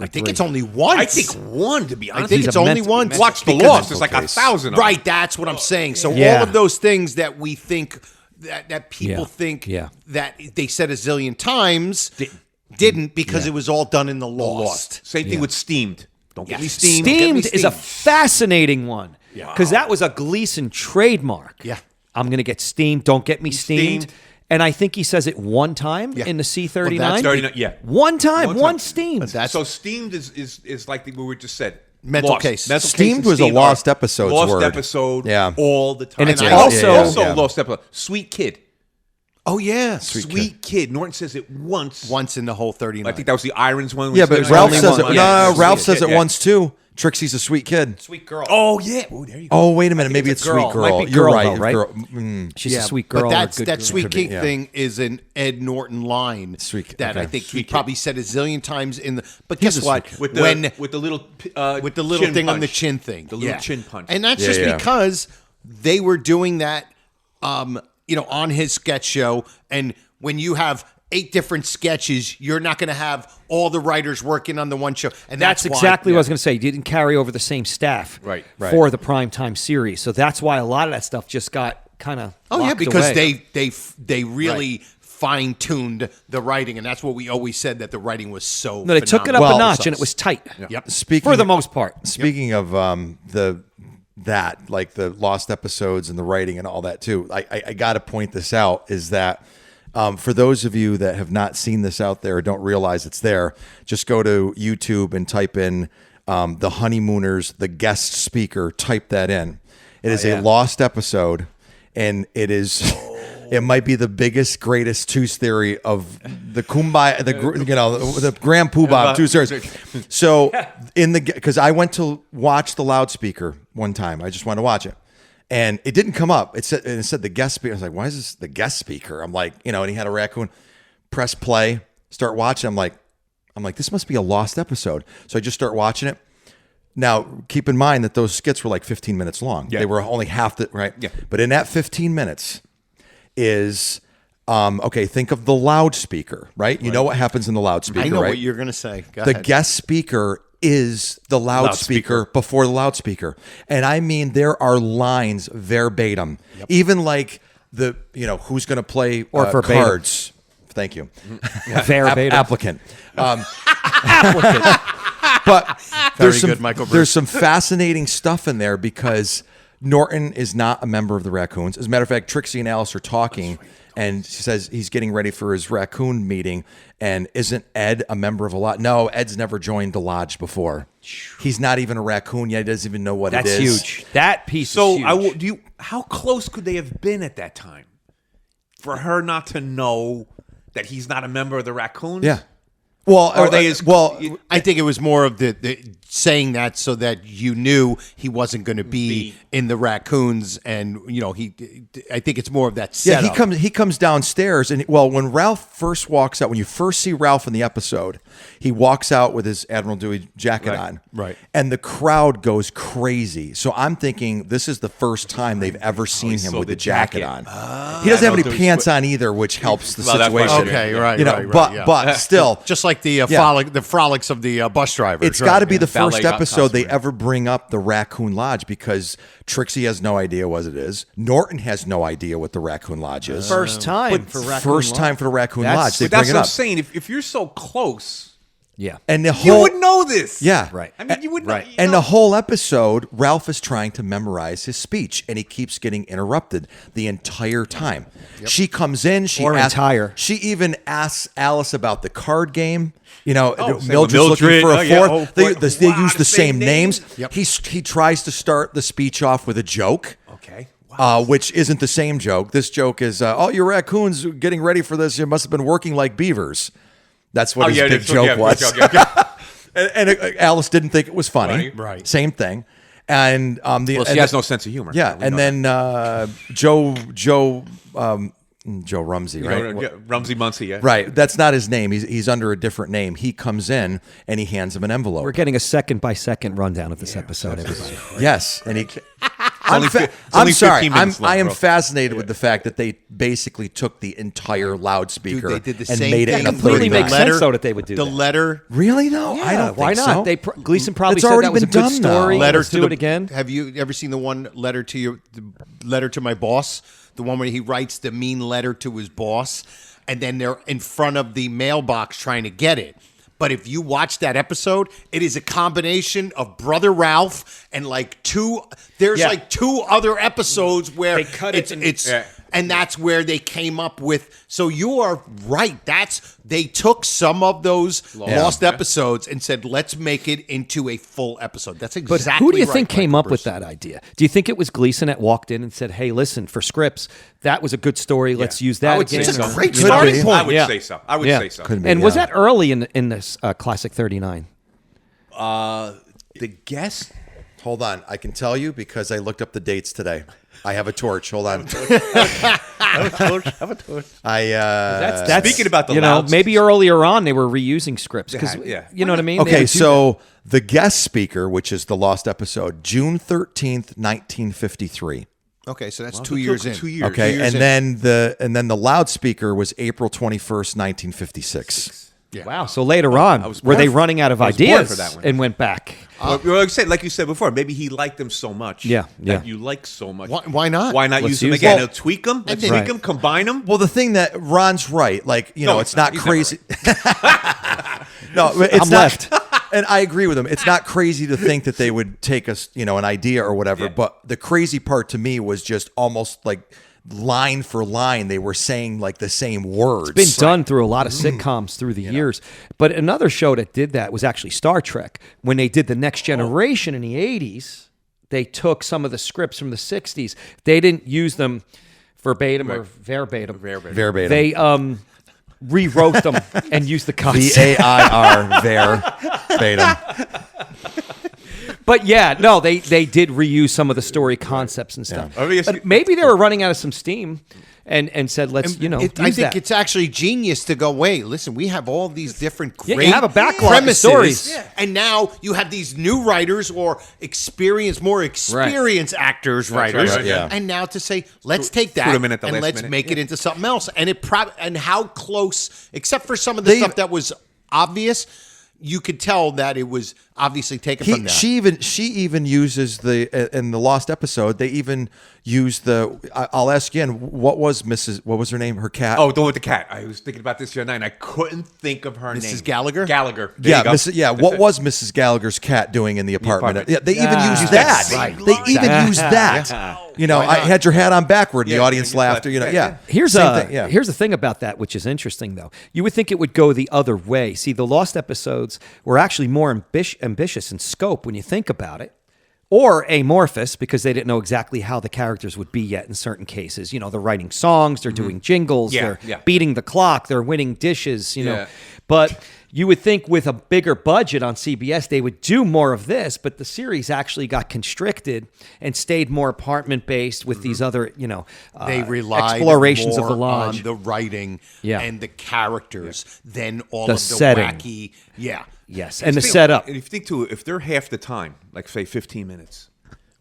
I think it's only once. I think 1, to be honest. I think it's only once. Watch the Lost. There's like 1,000 of them. Right, that's what I'm saying. So all of those things that we think, that people think that they said a zillion times, didn't because it was all done in the Lost. Same thing with Steamed. Don't get me Steamed. Steamed is a fascinating one because that was a Gleason trademark. Yeah. I'm going to get steamed. Don't get me steamed. And I think he says it one time in the C-39. Well, One time, one steamed. So Steamed is like what we just said. Mental case. Steamed was a lost episode's lost word. episode all the time. And it's also lost episode. Sweet Kid. Oh, yeah. Sweet Kid. Norton says it once. Once in the whole 39. I think that was the Irons one. Yeah, but Ralph says it. Yeah. Ralph says it once too. Trixie's a sweet kid. Sweet girl. Oh, yeah. Oh, there you go. Oh, wait a minute. Maybe it's Sweet Girl. Might be You're girl, right. though, right? Girl. She's a sweet girl. But that girl. Sweet Kid thing is an Ed Norton line that I think he probably said a zillion times in the. But guess what? With the little thing on the chin thing, the little chin punch, and that's just because they were doing that, on his sketch show. And when you have 8 different sketches, you're not going to have all the writers working on the one show. And that's exactly what I was going to say. You didn't carry over the same staff for the primetime series. So that's why a lot of that stuff just got kind of because away. they really fine-tuned the writing, and that's what we always said, that the writing was so they took it up a notch, and it was tight. Yep. For the most part. Speaking of the that, like the lost episodes and the writing and all that too. I got to point this out is that for those of you that have not seen this out there or don't realize it's there, just go to YouTube and type in the Honeymooners, the guest speaker, type that in. It is a lost episode, and it is... It might be the biggest, greatest tooth theory of the Kumbaya, the Grand Poobah tooth theories. So because I went to watch the loudspeaker one time, I just wanted to watch it, and it didn't come up. It said the guest speaker. I was like, why is this the guest speaker? I'm like, and he had a raccoon. Press play, start watching. I'm like, this must be a lost episode. So I just start watching it. Now, keep in mind that those skits were like 15 minutes long. Yeah. They were only half the right. Yeah. But in that 15 minutes. Is think of the loudspeaker, right? You know what happens in the loudspeaker, I know right? what you're going to say. Go the ahead. guest speaker is the loudspeaker before the loudspeaker. And I mean, there are lines verbatim. Yep. Even like who's going to play or cards. Thank you. Verbatim. Applicant. Applicant. But Michael Bruce. There's some fascinating stuff in there because Norton is not a member of the Raccoons. As a matter of fact, Trixie and Alice are talking, and she says he's getting ready for his raccoon meeting. And isn't Ed a member of a lodge? No, Ed's never joined the lodge before. He's not even a raccoon yet. He doesn't even know what it is. That's huge. That piece is huge. How close could they have been at that time for her not to know that he's not a member of the Raccoons? Yeah. Well, I think it was more of the saying that so that you knew he wasn't going to be in the Raccoons, and I think it's more of that setup. Yeah, he comes downstairs, and when Ralph first walks out, when you first see Ralph in the episode, he walks out with his Admiral Dewey jacket on, right, and the crowd goes crazy. So I'm thinking this is the first time they've ever seen him with the jacket on. He doesn't have any pants on either, which helps the situation. Okay, right, but still, just like the frolics of the bus drivers. It's got to be the first episode they ever bring up the Raccoon Lodge because Trixie has no idea what it is. Norton has no idea what the Raccoon Lodge is. First time for the Raccoon Lodge. They that's bring it what up. I'm saying. If you're so close, and you would know this. Yeah, right. I mean, you would know. Right. And the whole episode, Ralph is trying to memorize his speech, and he keeps getting interrupted the entire time. Yep. She comes in. She even asks Alice about the card game. Mildred's looking for a fourth. They use the same names. Yep. He tries to start the speech off with a joke. Okay. Which isn't the same joke. This joke is, your raccoons getting ready for this. You must have been working like beavers. That's what his big joke was. and Alice didn't think it was funny. Right. Same thing. And she has no sense of humor. Yeah. And then Joe Rumsey, right? Rumsey Muncie, yeah. Right. That's not his name. He's under a different name. He comes in and he hands him an envelope. We're getting a second-by-second rundown of this episode, everybody. Yes. And he... I'm sorry. I am fascinated with the fact that they basically took the entire loudspeaker and made it in a 30 completely makes sense, though, that they would do the that. Letter. Really? No, yeah, I don't think why not? So. Gleason probably it's said already that was a been good done story. Now. Let's do it again. Have you ever seen the one letter to my boss? The one where he writes the mean letter to his boss, and then they're in front of the mailbox trying to get it. But if you watch that episode, it is a combination of Brother Ralph and two other episodes where they cut and that's where they came up with. So you are right. They took some of those lost episodes and said, let's make it into a full episode. That's exactly right. But who do you think came up with that idea? Do you think it was Gleason that walked in and said, hey, listen, for scripts, that was a good story. Let's use that again. It's a great starting point. I would say so. I would say so. And was that early in this Classic 39? The guest? Hold on. I can tell you because I looked up the dates today. I have a torch. Hold on. Have a torch. That's speaking about the maybe earlier on they were reusing scripts because you know what I mean. Okay, so the guest speaker, which is the lost episode, June 13th, 1953. Okay, so that's 2 years in. 2 years. Okay, 2 years and then the loudspeaker was April 21st, 1956. Yeah. Wow. So later on, were they running out of ideas for that one. and went back? Like you said before, maybe he liked them so much. That you like so much. Why not? Why not use them again? He'll tweak them. Let's tweak them, combine them. Well, the thing that Ron's right, it's not crazy. No, it's I'm not. left. And I agree with him. It's not crazy to think that they would take us, an idea or whatever. But the crazy part to me was just almost like line for line, they were saying like the same words. It's been done through a lot of sitcoms through the years. But another show that did that was actually Star Trek. When they did The Next Generation in the 80s, they took some of the scripts from the 60s. They didn't use them verbatim or verbatim. They rewrote them and used the concept. VAIR, verbatim. But yeah, no, they did reuse some of the story concepts and stuff. Yeah. But maybe they were running out of some steam and said, let's, I think it's actually genius to go, wait, listen, we have all these different great you have a backlog premises, of stories. And now you have these new writers or more experienced actors, writers. Right. And now to say, let's take that and let's make it into something else. And and how close, except for some of the stuff that was obvious, you could tell that it was obviously taken from that. She even uses in the Lost episode. They even use I'll ask again. What was her name? Her cat. Oh, the one with the cat. I was thinking about this the other night, and I couldn't think of her name. Mrs. Gallagher. What was Mrs. Gallagher's cat doing in the apartment? Yeah, they even used that. Right. They even used that. I had your hat on backward. And the audience laughed. Here's the thing about that, which is interesting though. You would think it would go the other way. See, the Lost episodes were actually more ambitious in scope when you think about it, or amorphous because they didn't know exactly how the characters would be yet in certain cases. They're writing songs, they're doing jingles, they're beating the clock, they're winning dishes, But you would think with a bigger budget on CBS, they would do more of this, but the series actually got constricted and stayed more apartment-based with these other, they relied explorations more of the lodge. on the writing and the characters than all The of the setting. Wacky. Yeah. Yes, and the setup. And if you think too, if they're half the time, like say 15 minutes,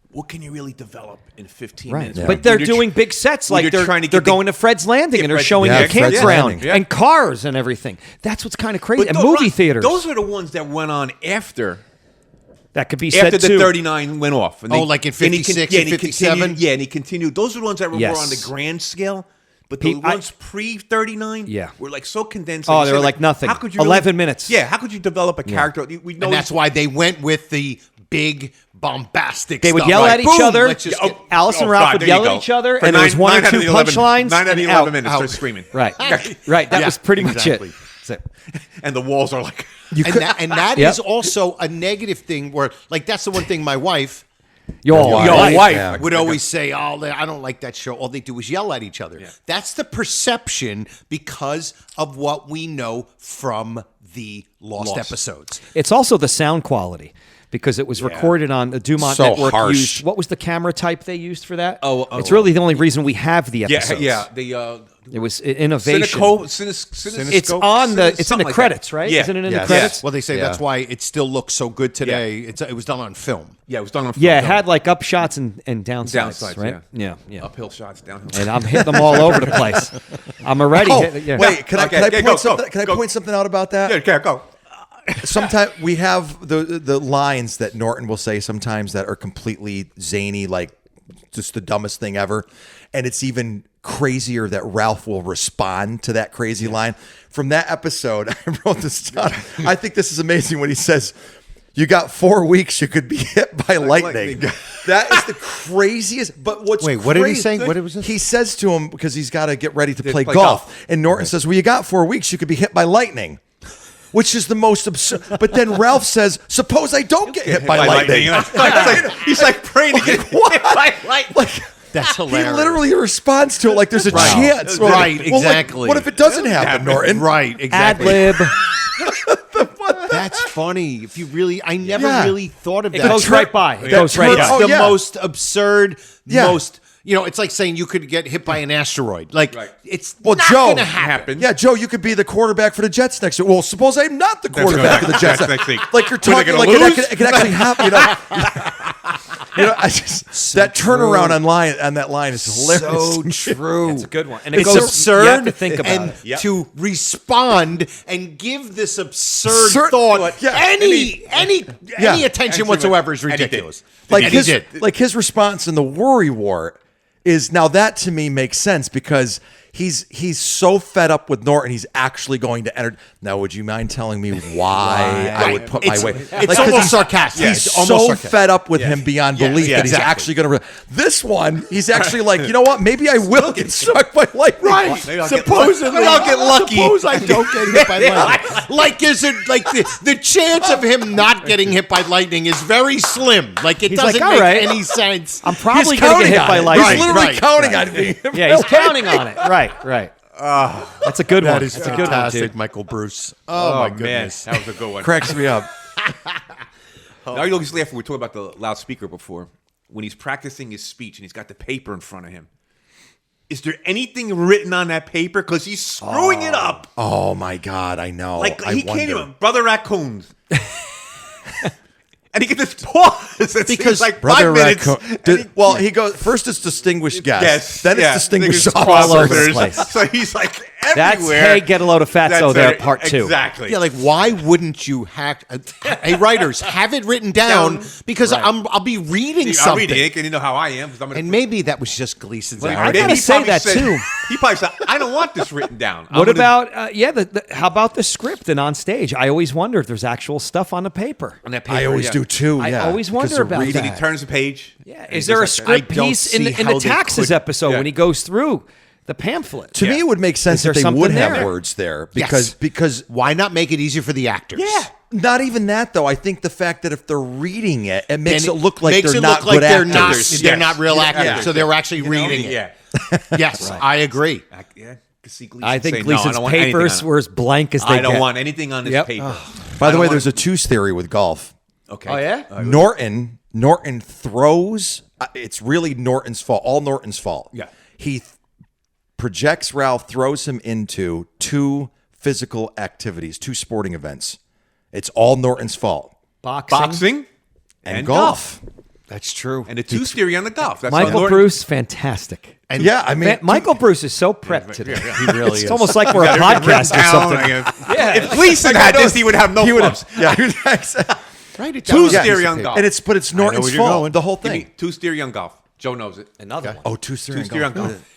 what can you really develop in 15 minutes? But they're doing big sets, like they're going to Fred's Landing and they're showing the campground and cars and everything. That's what's kind of crazy. And movie theaters. Those are the ones that went on after. That could be set after the 39 went off. And like in 56 and 57? And he continued. Those are the ones that were more on the grand scale. But the ones pre-39 were like so condensed. Oh, they were like nothing. How could you 11 minutes. Yeah, how could you develop a character? We know, and that's why they went with the big bombastic They would yell at each other. Alice and Ralph would yell at each other, and there was one or two punchlines. 9 out of 11 minutes, they're screaming. Right. That was pretty much it. And the walls are like... that is also a negative thing where, like, that's the one thing my wife... Your wife would always say, "Oh, I don't like that show." All they do is yell at each other. Yeah. That's the perception because of what we know from the Lost episodes. It's also the sound quality because it was recorded on the Dumont network. Harsh. What was the camera type they used for that? It's really the only reason we have the episodes. It was innovation. It's on the. It's in the credits, right? Yeah. Isn't it in the credits? Well, they say that's why it still looks so good today. It was done on film. Yeah, it was done on film. Yeah, it had like up shots and downsides, right? Yeah. Uphill shots, downhill. And I'm hitting them all over the place. I'm already. Wait, can I point something out about that? Yeah, go. Sometimes we have the lines that Norton will say sometimes that are completely zany, like just the dumbest thing ever, and it's even crazier that Ralph will respond to that crazy line. From that episode, I wrote this down. I think this is amazing when he says, "You got 4 weeks, you could be hit by lightning." That is the craziest. But what's Wait, what did he say? What was this? He says to him, because he's got to get ready to play golf. And Norton says, "Well, you got 4 weeks, you could be hit by lightning." Which is the most absurd. But then Ralph says, "Suppose I don't get hit by lightning." He's like praying to get hit by lightning. That's hilarious. He literally responds to it like there's a chance. Right, exactly. What if it doesn't happen, Norton? Right, exactly. Ad lib. That's funny. If you really, I never really thought of that. It goes right by. It goes right by. It's the most absurd, most... it's like saying you could get hit by an asteroid. Like, it's not going to happen. Yeah, Joe, you could be the quarterback for the Jets next year. Well, suppose I'm not the quarterback for the Jets next week. Like, you're talking like it could actually happen. That turnaround on that line is hilarious. So true. It's a good one. And it's goes, absurd. You have to think about it. To respond and give this absurd thought any attention whatsoever is ridiculous. Like his response in the Worry Wart is, now that to me makes sense because he's so fed up with Norton, he's actually going to enter. Now, would you mind telling me why I would put my weight? It's almost sarcastic. He's so fed up with him beyond belief that he's actually going to. This one, he's actually like, you know what? Maybe I will get struck by lightning. Right. Supposedly, I'll get lucky. Suppose I don't get hit by lightning. Like, is it like the chance of him not getting hit by lightning is very slim. Like, it doesn't make any sense. I'm probably going to get hit by lightning. He's literally counting on being hit. Yeah, he's counting on it. Right. That's a good one. That's a good one, dude. Michael Bruce. Oh my goodness, man. That was a good one. Cracks me up. Now you always laugh when we talked about the loudspeaker before. When he's practicing his speech and he's got the paper in front of him. Is there anything written on that paper? Because he's screwing it up. Oh my God, I know. Like he can't even. Brother Raccoons. And he gets this pause. Because like Brother 5 minutes. He goes first. It's distinguished guests. Yes, then it's distinguished all over the officers. place. So he's like everywhere. That's Hey, Get a Load of Fatso there, part 2. Exactly. Yeah, like why wouldn't you hack? Hey, writers, have it written down because I'll be reading something. I'm reading it, and you know how I am. And maybe that was just Gleason's. I gotta say that too. He probably said, "I don't want this written down." What about how about the script and on stage? I always wonder if there's actual stuff on the paper. On that paper, I always do too. I always wonder about that. He turns the page. Yeah, is there a script piece in the taxes episode when he goes through the pamphlet? To me, it would make sense Is if there they would something have there? words there because why not make it easier for the actors? Yeah. Not even that though. I think the fact that if they're reading it, it makes Then it look like they're not like good actors. They're not real actors, Yeah. so they're actually reading it. Yeah. Yes, I agree. I think Gleason's papers were as blank as they I don't get. want anything on this paper. By the way, there's a twos theory with golf. Okay. Oh yeah. Norton throws. It's really Norton's fault. All Norton's fault. Yeah. He projects Ralph, throws him into 2 physical activities, 2 sporting events. It's all Norton's fault. Boxing and golf. That's true. And the 2 theory on the golf. That's Michael Bruce, fantastic. And yeah, I mean, Michael Bruce is so prepped today. He really is. It's almost like we're a podcast or something. Yeah. If Gleason had this, he would have no clubs. Yeah. Write it down. 2 theory on golf. And it's Norton's fault. The whole thing. 2 theory on golf. Joe knows it. Another one. Oh, 2 theory on golf.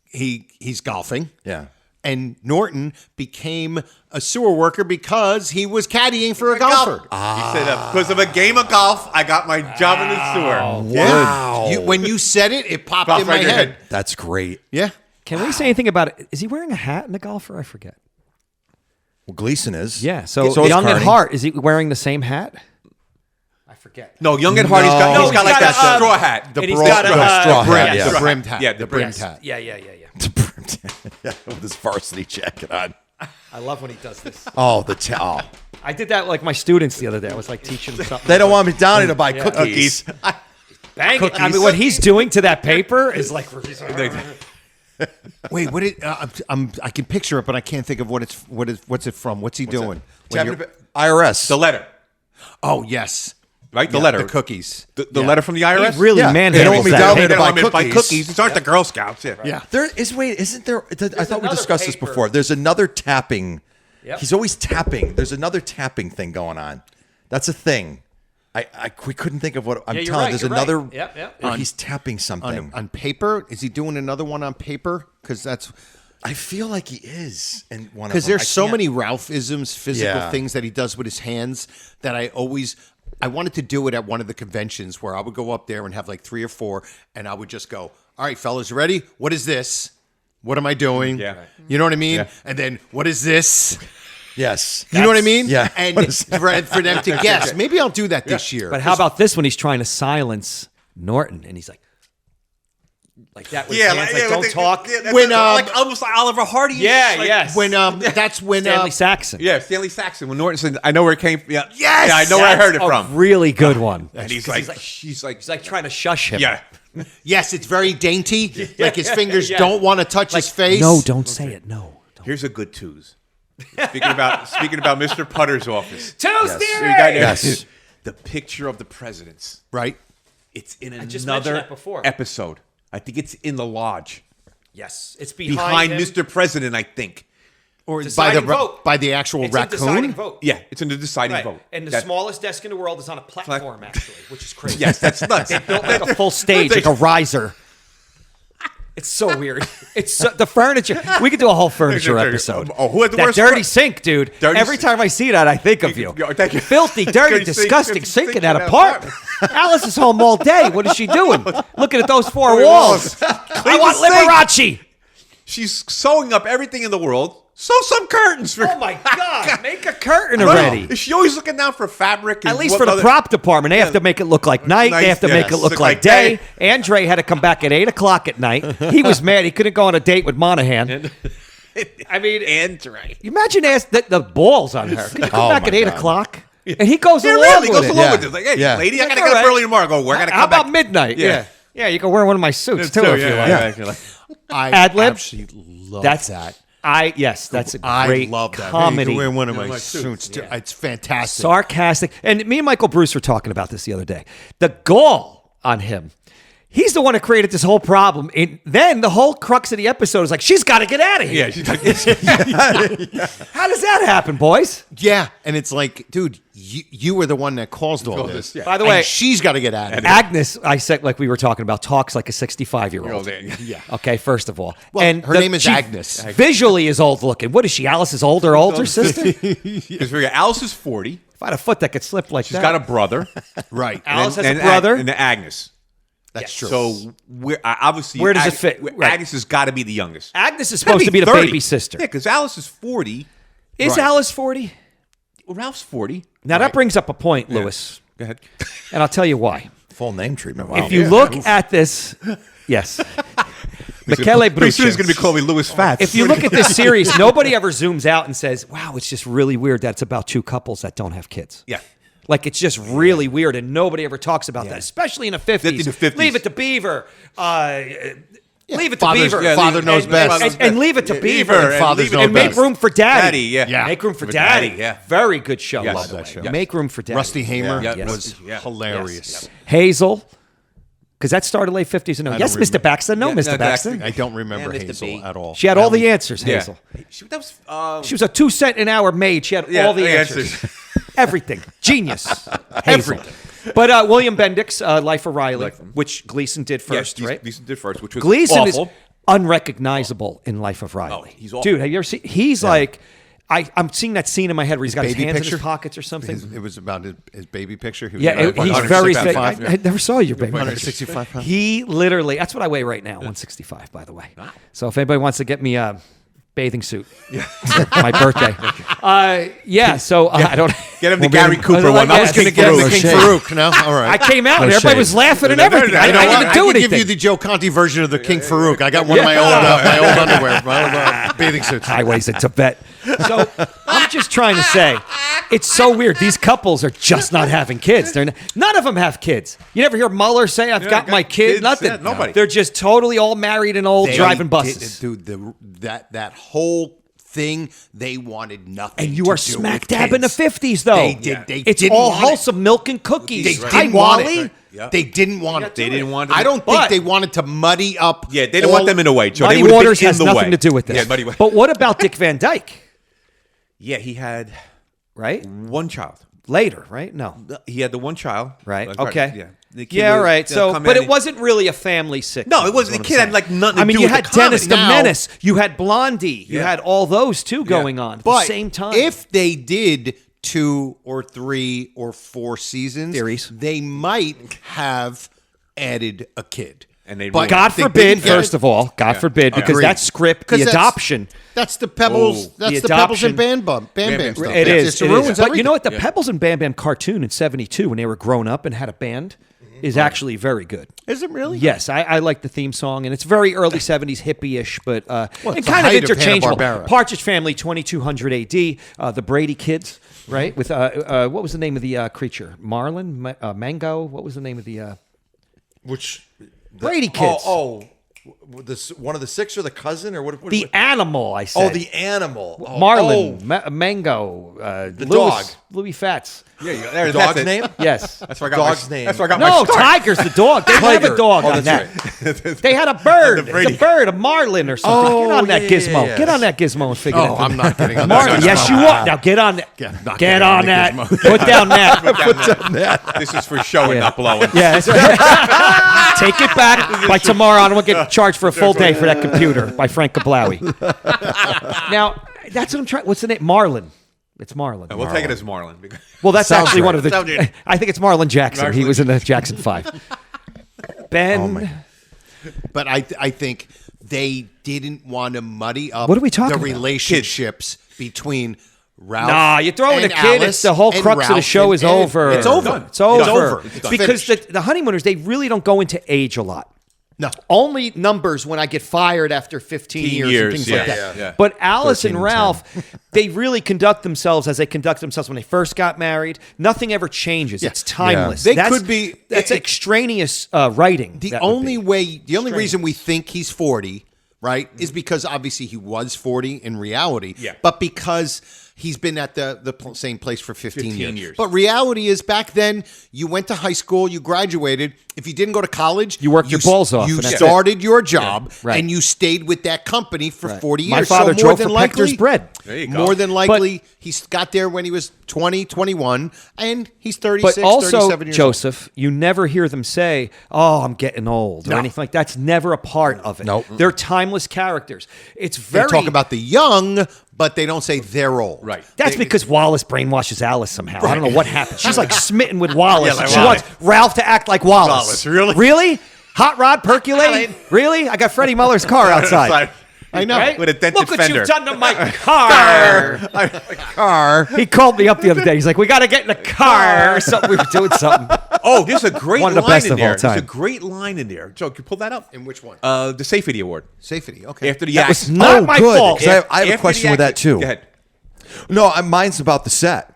He's golfing. Yeah. And Norton became a sewer worker because he was caddying for a golfer. He said, because of a game of golf, I got my job in the sewer. Wow. When you said it, it popped in my head. That's great. Yeah. Can we say anything about it? Is he wearing a hat in the golfer? I forget. Well, Gleason is. Yeah. So is Young at Carney. Heart, is he wearing the same hat? I forget. No, Young at Heart, he's got like that straw hat. The straw hat. The brimmed hat. Yeah, the brimmed hat. Yeah. The brimmed hat. With his varsity jacket on. I love when he does this. Oh, I did that with, like my students the other day. I was like teaching them something. They don't want me down here to buy cookies. Bang it. I mean, what he's doing to that paper is like. Wait, what? I can picture it, but I can't think of what's it from. What's he doing? IRS. The letter. Oh yes, right. The letter. The cookies. The letter from the IRS. He really manhandles They don't want me down here to buy cookies. cookies. These aren't the Girl Scouts. Yeah. There is. Wait, isn't there? I thought we discussed this before. There's another tapping. Yep. He's always tapping. There's another tapping thing going on. That's a thing. We couldn't think of what I'm telling. Right, There's another. Right. Yep. Where he's tapping something on paper. Is he doing another one on paper? Because that's. I feel like he is in one of them. Because there's so many Ralph-isms, physical things that he does with his hands that I wanted to do it at one of the conventions where I would go up there and have like 3 or 4, and I would just go, all right, fellas, ready? What is this? What am I doing? Yeah. You know what I mean? Yeah. And then, what is this? Yes. You know what I mean? Yeah. And for them to guess. Maybe I'll do that this year. But how about this when he's trying to silence Norton and he's like that with his hands, don't talk. When like almost like Oliver Hardy. Yeah, like, yes. When that's when Stanley Saxon. Yeah, Stanley Saxon. When Norton said, "I know where it came from." Yeah, Yes! yeah, I know where I heard it A from. really good one. And he's like trying to shush him. yeah. yes, it's very dainty. Like his fingers don't want to touch his face. No, don't say it. No. Don't. Here's a good twos. Speaking about Mr. Putter's office. Twos theory. Yes. The picture of the presidents. Right? It's in just mentioned another that before. episode. I think it's in the lodge. Yes, it's Behind him. Mr. President, I think. Or Deciding vote. by the actual It's raccoon? a deciding vote. Yeah, it's in the deciding Right. vote. And the smallest desk in the world is on a platform, actually, which is crazy. Yes, that's nuts. They built like a full stage, like a riser. It's so weird. It's the furniture. We could do a whole furniture episode. Oh, who had the that worst dirty sink, dude. Every time I see that, I think of you. Thank you. Filthy, dirty, disgusting sink in that apartment. Alice is home all day. What is she doing? Looking at those four walls. I want Liberace. She's sewing up everything in the world. Sew some curtains. Oh my God! Make a curtain already. Is she always looking down for fabric? At least for the prop department, they have to make it look like night. They have to make it look like day. Andre had to come back at 8:00 at night. He was mad. He couldn't go on a date with Monahan. I mean, Andre. You imagine the balls on her. Can you come back at 8:00? And he goes along really with goes it. along with it. Like, hey, lady, I gotta get up early tomorrow. Go. We're gonna come How back. about midnight? Yeah. You can wear one of my suits too if you like. I Ad-lib? absolutely love That's that. That's a great I love that. comedy. You can wear one of my suits too. It's fantastic. Sarcastic. And me and Michael Bruce were talking about this the other day. The gall on him. He's the one who created this whole problem. And then the whole crux of the episode is like, she's got to get out of here. Yeah. She's like, How does that happen, boys? Yeah, and it's like, dude, you were the one that caused all this. By the way, and she's got to get out of here. Agnes, I said, like we were talking about, talks like a 65-year-old. Yeah. Okay, first of all. Well, and her name is she Agnes. Visually is old looking. What is she, Alice's older sister? because Alice is 40. If I had a foot that could slip like She's that. got a brother. Right. Alice has a brother. And Agnes. That's true. So obviously, Where does it fit? Right. Agnes has got to be the youngest. Agnes is supposed to be the 30. baby sister. Yeah, because Alice is 40. Is Right. Alice 40? Well, Ralph's 40. Now that brings up a point, Lewis. Go ahead. And I'll tell you why. Full name treatment. Wow. If you look at this, yes. Michele Pretty soon he's Bruce. going to be calling me Louis Fats. If you look at this series, nobody ever zooms out and says, wow, it's just really weird that it's about two couples that don't have kids. Yeah. Like, it's just really weird, and nobody ever talks about that, especially in the 50s. The 50s. Leave it to Beaver. Leave it to Father's- Beaver. yeah, Father knows best. And leave it to Beaver. and Father's leave it know to And make best. room for Daddy. Yeah. Make room for For Daddy. Daddy, yeah. Very good show, Yes. by Love the way. that show. Make room for Daddy. Rusty Hamer Yeah. was Yes. hilarious. Yes. Hazel, because that started late 50s. And no. I Yes, don't Mr. remember. Baxter. No, Yeah, Mr. no, Baxter. I don't remember And Mr. Hazel B. at all. She had all the answers, Yeah. Hazel. That was, She was a 2-cent an hour maid. She had all the answers. Everything. Genius. Everything. But William Bendix, Life of Riley, which Gleason did first, right? Gleason did first, which was Gleason awful. is unrecognizable in Life of Riley. Oh, he's awful. Dude, have you ever seen? He's like, I'm seeing that scene in my head where he's got his baby hands in picture? his pockets or something. It was about his baby picture. He was Yeah, about he's very 165. fit. I never saw your baby. 165 pounds. He literally, that's what I weigh right now, 165, by the way. So if anybody wants to get me a bathing suit, my birthday. So I don't. Get him the Gary Cooper one. I was going to get him the King Farouk. No, all right. I came out and everybody was laughing and everything. I You know didn't what? even do I can anything. give you the Joe Conti version of the King Farouk. I got one of my old underwear, my old bathing suits. Highways in Tibet. So I'm just trying to say, it's so weird. These couples are just not having kids. None of them have kids. You never hear Mueller say, "I've got my kid." Nothing. Yeah, nobody. They're just totally all married and old, driving buses. Dude, that whole thing, they wanted nothing. And you to are do smack with dab in the kids. 50s, though. They did. They it's didn't all want it. wholesome milk and cookies. They Hi, didn't want Wally. it. They didn't want it. They didn't want it. I don't But- think they wanted to muddy up. Yeah, they didn't want them in the way, Joe. Muddy They would've been Waters in has the nothing way. to do with this. Yeah, Muddy Waters. But what about Dick Van Dyke? Yeah, he had Right? one child. Later, right? No. He had the one child. Right. That's Okay. Yeah. The kid Yeah, was- right. they'll So, come but in it wasn't really a family sitcom. No, it wasn't. is The what kid I'm had like saying. nothing to I mean, do you with had the comedy. Dennis the Now- Menace. You had Blondie. You Yeah. had all those two going on at But the same time. if they did 2 or 3 or 4 seasons, Theories. they might have added a kid. And they But ruined God they forbid, didn't get first it. of all, God forbid, because Agreed. that script, the 'Cause that's- adoption. That's the Pebbles. Oh. That's The the Pebbles and adoption. Bam Bam stuff. It is. It ruins But you know what? The everything. Pebbles and Bam Bam cartoon in '72, when they were grown up and had a band, is actually very good. Is it really? Yes, I like the theme song, and it's very early '70s hippie-ish, but and it's the kind of height of interchangeable. Hanna-Barbera. Partridge Family, 2200 AD, the Brady Kids, right? With what was the name of the creature? Marlin, Mango. What was the name of the Which Brady Kids? One of the 6 or the cousin or what? The animal. I said. Oh, the animal. Oh, Marlin, oh. Mango, The dog. Louis Fats. Yeah, The dog's name? Yes. That's where I got Dog's my, name. That's where I got No, my start. Tiger's the dog. They have a dog on that. They had a bird. Brady. It's a bird, a marlin or something. Oh, Get on that yeah, gizmo. yeah. Get on that gizmo and figure Oh, that. I'm not getting on Marlin, that. yes, you are. Now get on that. not Get getting on on the that. gizmo. Put down that. This is for showing, not blowing. Yeah. Take it back. By tomorrow, I don't get charged for a full day for that computer by Frank Kablawi. Now, that's what I'm trying. What's the name? Marlon. It's Marlon. We'll take it as Marlon. Well, that's Sounds actually right. one of the. I think it's Marlon Jackson. He was in the Jackson 5. Ben. But I think they didn't want to muddy up What are we talking the about? relationships between Ralph. Nah, you're throwing and a kid. Alice The whole and crux of the Ralph show and is Ed. over. It's over. It's over. It's done. Because Finished. the Honeymooners, they really don't go into age a lot. No. Only numbers when I get fired after 15 years and things like that. Yeah. But Alice 13 and and Ralph, they really conduct themselves as they conduct themselves when they first got married. Nothing ever changes. Yeah. It's timeless. They could be- That's extraneous writing. The that would only be. way, the only Strange. reason we think he's 40, right, is because obviously he was 40 in reality. Yeah. But because he's been at the same place for 15 years. 15 years. But reality is back then, you went to high school, you graduated. If you didn't go to college, You worked your balls off, You and that's started your job, Right. and you stayed with that company for Right. 40 years. My father so more drove than for likely, Pector's bread. There you go. More than likely, he got there when he was 20, 21, and he's 36, But also, 37 years Joseph, you never hear them say, "Oh, I'm getting old" or No. anything like that. That's never a part of it. Nope. They're timeless characters. It's They very. talk about the young, but they don't say they're old. Right. That's because Wallace brainwashes Alice somehow. I don't know what happened. She's like smitten with Wallace. Yeah, like she Wallace. wants Ralph to act like Wallace. Wallace, really? Really? Hot rod percolate? Really? I got Freddie Muller's car outside. I know. Right? With a dented Look what fender. you've done to my car. Car. He called me up the other day. He's like, "We got to get in the car." Or something. We were doing something. Oh, there's a great One of the line best in of all there. There's a time. great line in there. Joe, can you pull that up? In which one? The Safety Award. Safety. Okay. After the That was accident. not my good, fault. 'cause I have a After question the with that accident- too. Go ahead. No, mine's about the set.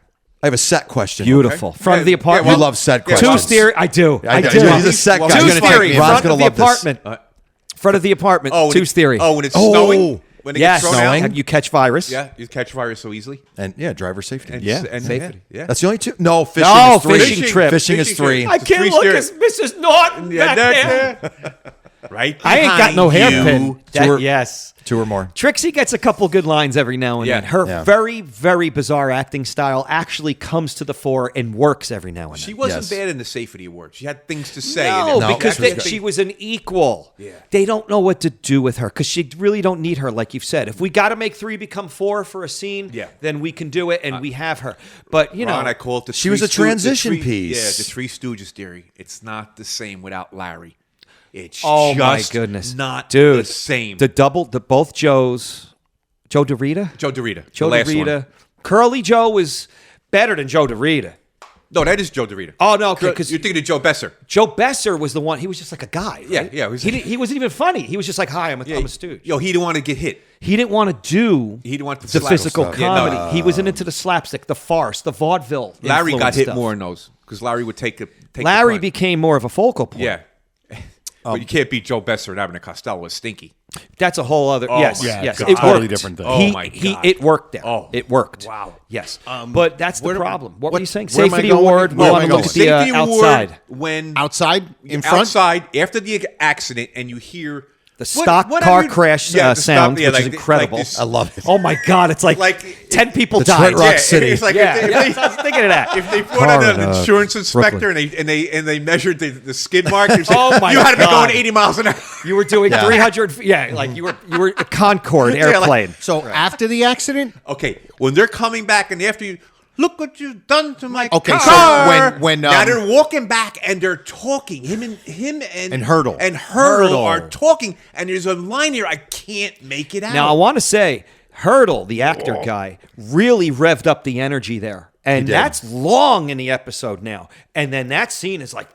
I have a set question. Beautiful. Front of the Yeah, apartment. You love set Yeah, questions. Two's theory. I do. I do. He's a set guy. Two's He's gonna theory. take- Ron's Front gonna of the love this. apartment. Front of the apartment. Oh, when Two's theory. Oh, when it's Oh. snowing? When it Yes. gets thrown Snowing. out? You catch virus. Yeah, you catch virus so easily. And yeah, driver safety. And, Yeah, and safety. Yeah. That's the only two. No, fishing No, is three. fishing trip. Fishing is Fishing three. trip. I can't Three look steers. at Mrs. Norton back there. Right. I ain't got no behind hairpin. you. Yes. Two or more. Trixie gets a couple good lines every now and Yeah. then. Her Yeah. very, very bizarre acting style actually comes to the fore and works every now and then. She wasn't Yes. bad in the Safety Award. She had things to say. No, No, because she was she was an equal. Yeah. They don't know what to do with her because she really don't need her, like you've said. If we got to make 3 become 4 for a scene, Yeah. then we can do it, and we have her. But, you know, Ron, I call it the She was a transition piece. Yeah, the Three Stooges theory. It's not the same without Larry. It's oh my just goodness, not dude, the same. The both Joes, Joe DeRita, Joe DeRita. Joe the last DeRita, one. Curly Joe was better than Joe DeRita. No, that is Joe DeRita. Oh no, okay, because You're thinking of Joe Besser. Joe Besser was the one. He was just like a guy. Yeah, right? yeah, He wasn't even funny. He was just like, "Hi, I'm a stooge." Yo, he didn't want to get hit. He didn't want to do He didn't want the slap physical stuff. Yeah, no, comedy. He was into the slapstick, the farce, the vaudeville. Larry got influence hit stuff. more in those because Larry would take the. Larry the became more of a focal point. Yeah. But you can't beat Joe Besser and Abbott and Costello was stinky. That's a whole other. Oh, yes, my yes, God. it Totally worked. different thing. Oh, my He God. it worked there. Oh, it worked. wow. Yes, but that's the where do- problem. What were what- you saying? where am I Safety going? award. We Where am want I to look going? at the Safety award outside. when Outside? In front? outside after the accident and you hear The stock car crash the sound, which is like incredible. this- I love it. Oh my God! It's like, Like- 10 people Detroit died. Rock Yeah, City. It's like Yeah, if yeah, they, I was thinking of that. if they brought Car in in, an insurance inspector Brooklyn. and they measured the skid mark, you're saying, Oh, my you had to be God. going 80 miles an hour. You were doing 300. Yeah, like you were a Concorde Yeah, like- airplane. So after the accident? Okay, when they're coming back and after you, look what you've done to my Okay, so car. when, now they're walking back and they're talking. Him And Hurdle. Hurdle. are talking. And there's a line here I can't make it out. Now I want to say Hurdle, the actor guy, really revved up the energy there, and did. that's long in the episode now. And then that scene is like